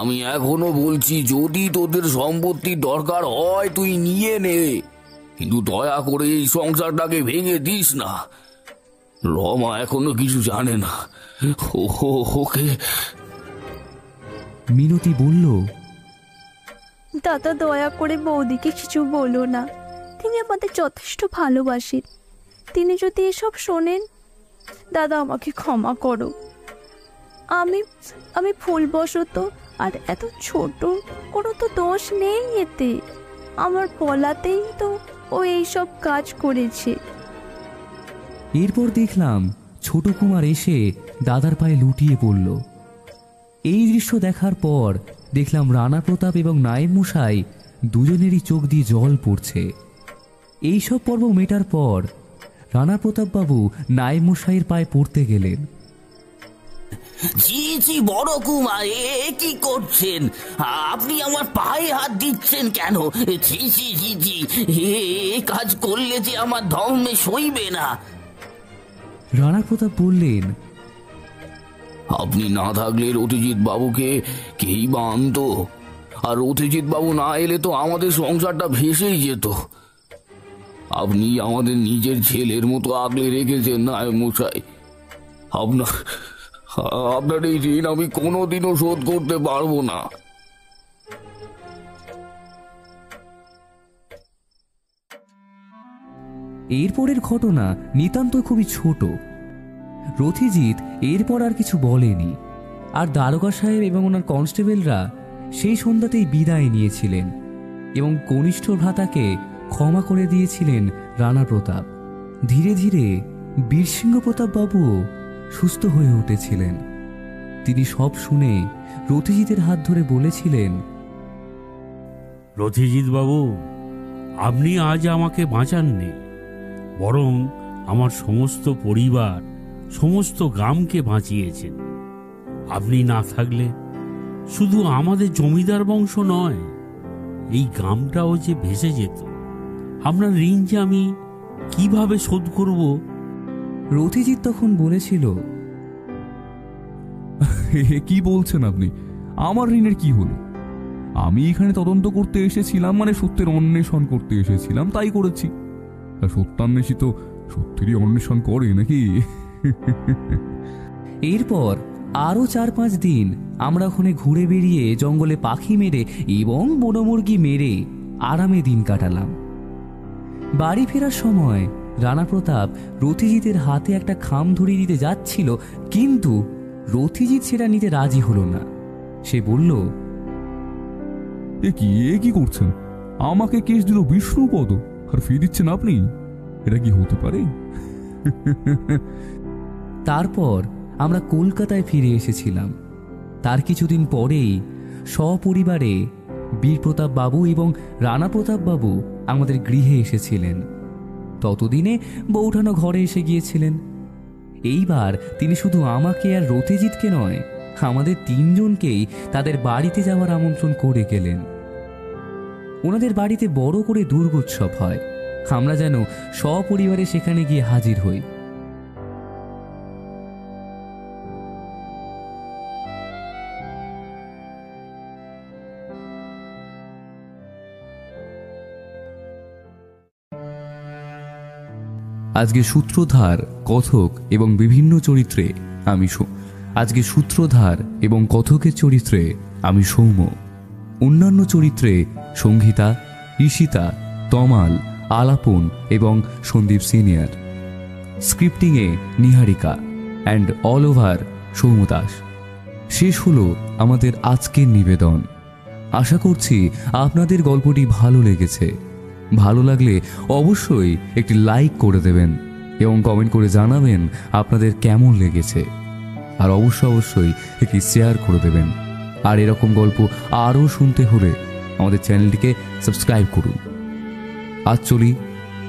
আমি এখনো বলছি, যদি তোদের সম্পত্তির দরকার হয় তুই নিয়ে নে, কিন্তু দয়া করে এই সংসারটাকে ভেঙে দিস না। রমা এখনো কিছু জানে না। ওকে। মিনতি বলল, দাদা, দয়া করে বৌদিকে কিছু বলো না। তিনি আমাদের যথেষ্ট ভালোবাসেন। তিনি যদি এসব শোনেন, দাদা আমাকে ক্ষমা করো। আমি ভুলবশত, আর এত ছোট কোনো তো দোষ নেই এতে। আমার বলাতেই তো ও এইসব কাজ করেছে। এরপর দেখলাম ছোট কুমার এসে দাদার পায়ে লুটিয়ে পড়ল। এই দৃশ্য দেখার পর দেখলাম রানা প্রতাপ এবং নায়েব মশাই দুজনেরই চোখ দিয়ে জল পড়ছে। এইসব পর্ব মেটার পর রানা প্রতাপ বাবু নায়েব মশাইয়ের পায়ে পড়তে গেলেন। জি জি বড় কুমার, কি করছেন আপনি? আমার পায়ে হাত দিচ্ছেন কেন? জি জি জি জি, কাজ করলে যে আমার ধর্মে সইবে না। রানা প্রতাপ বললেন, আপনি না থাকলে রতিজিৎ বাবুকে কেই বা আনতো? আর রতিজিৎ বাবু না এলে তো আমাদের সংসারটা ভেসেই যেত। আপনি আমাদের নিজের ছেলের মতো আগলে রেখেছেন নায়েব মশাই। আপনার এই ঋণ আমি কোনোদিনও শোধ করতে পারবো না। এরপরের ঘটনা নিতান্ত খুবই ছোট। রথিজিৎ এরপর আর কিছু বলেনি, আর দারোগা সাহেব এবং ওনার কনস্টেবলরা সেই সন্ধ্যাতেই বিদায় নিয়েছিলেন এবং কনিষ্ঠ ভ্রাতাকে ক্ষমা করে দিয়েছিলেন রানা প্রতাপ। ধীরে ধীরে বীরসিংহ প্রতাপ বাবুও সুস্থ হয়ে উঠেছিলেন। তিনি সব শুনে রথিজিতের হাত ধরে বলেছিলেন, রথিজিৎ বাবু, আপনি আজ আমাকে বাঁচাননি, বরং আমার সমস্ত পরিবার, সমস্ত গ্রামকে বাঁচিয়েছেন। আপনি না থাকলে শুধু আমাদের জমিদার বংশ নয়, এই গ্রামটাও যে ভেসে যেত। আপনার ঋণ যে আমি কিভাবে শোধ করব? রথিজিৎ তখন বলেছিল, কি বলছেন আপনি? আমার ঋণের কি হলো? আমি এখানে তদন্ত করতে এসেছিলাম, মানে সত্যের অন্বেষণ করতে এসেছিলাম, তাই করেছি। আর সত্যান্বেষী তো সত্যেরই অন্বেষণ করে নাকি? এরপর আরও 4-5 দিন আমরা ওখানে ঘুরে বেরিয়ে জঙ্গলে পাখি মেরে এবং বনমুরগি মেরে আরামে দিন কাটালাম। বাড়ি ফেরার সময় রানা প্রতাপ রথিজিতের হাতে একটা খাম ধরিয়ে দিতে যাচ্ছিল, কিন্তু রথিজিৎ সেটা নিতে রাজি হলো না। সে বলল, এ কি করছেন? আমাকে কেস দিল বিষ্ণুপদ, আর ফি দিচ্ছেন আপনি? এটা কি হতে পারে? তারপর আমরা কলকাতায় ফিরে এসেছিলাম। তার কিছুদিন পরেই সপরিবারে বীরপ্রতাপ বাবু এবং রানা প্রতাপ বাবু আমাদের গৃহে এসেছিলেন। ততদিনে বৌঠানো ঘরে এসে গিয়েছিলেন। এইবার তিনি শুধু আমাকে আর রথিজিৎকে নয়, আমাদের 3 জনকেই তাদের বাড়িতে যাওয়ার আমন্ত্রণ করে গেলেন। ওনাদের বাড়িতে বড় করে দুর্গোৎসব হয়। আমরা যেন সপরিবারে সেখানে গিয়ে হাজির হই। আজকে সূত্রধার, কথক এবং বিভিন্ন চরিত্রে কথকের চরিত্রে আমি সৌম্য। অন্যান্য চরিত্রে সঙ্গীতা, ঈশিতা, তমাল, আলাপন এবং সন্দীপ সিনিয়র। স্ক্রিপ্টিংয়ে Niharika and all over Soumya Das. শেষ হলো আমাদের আজকের নিবেদন। আশা করছি আপনাদের গল্পটি ভালো লেগেছে। ভালো লাগলে অবশ্যই একটি লাইক করে দেবেন এবং কমেন্ট করে জানাবেন আপনাদের কেমন লেগেছে। আর অবশ্যই একটি শেয়ার করে দেবেন। আর এরকম গল্প আরও শুনতে হলে আমাদের চ্যানেলটিকে সাবস্ক্রাইব করুন। আজ চলি,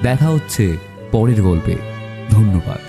দেখা হচ্ছে পরের গল্পে। ধন্যবাদ।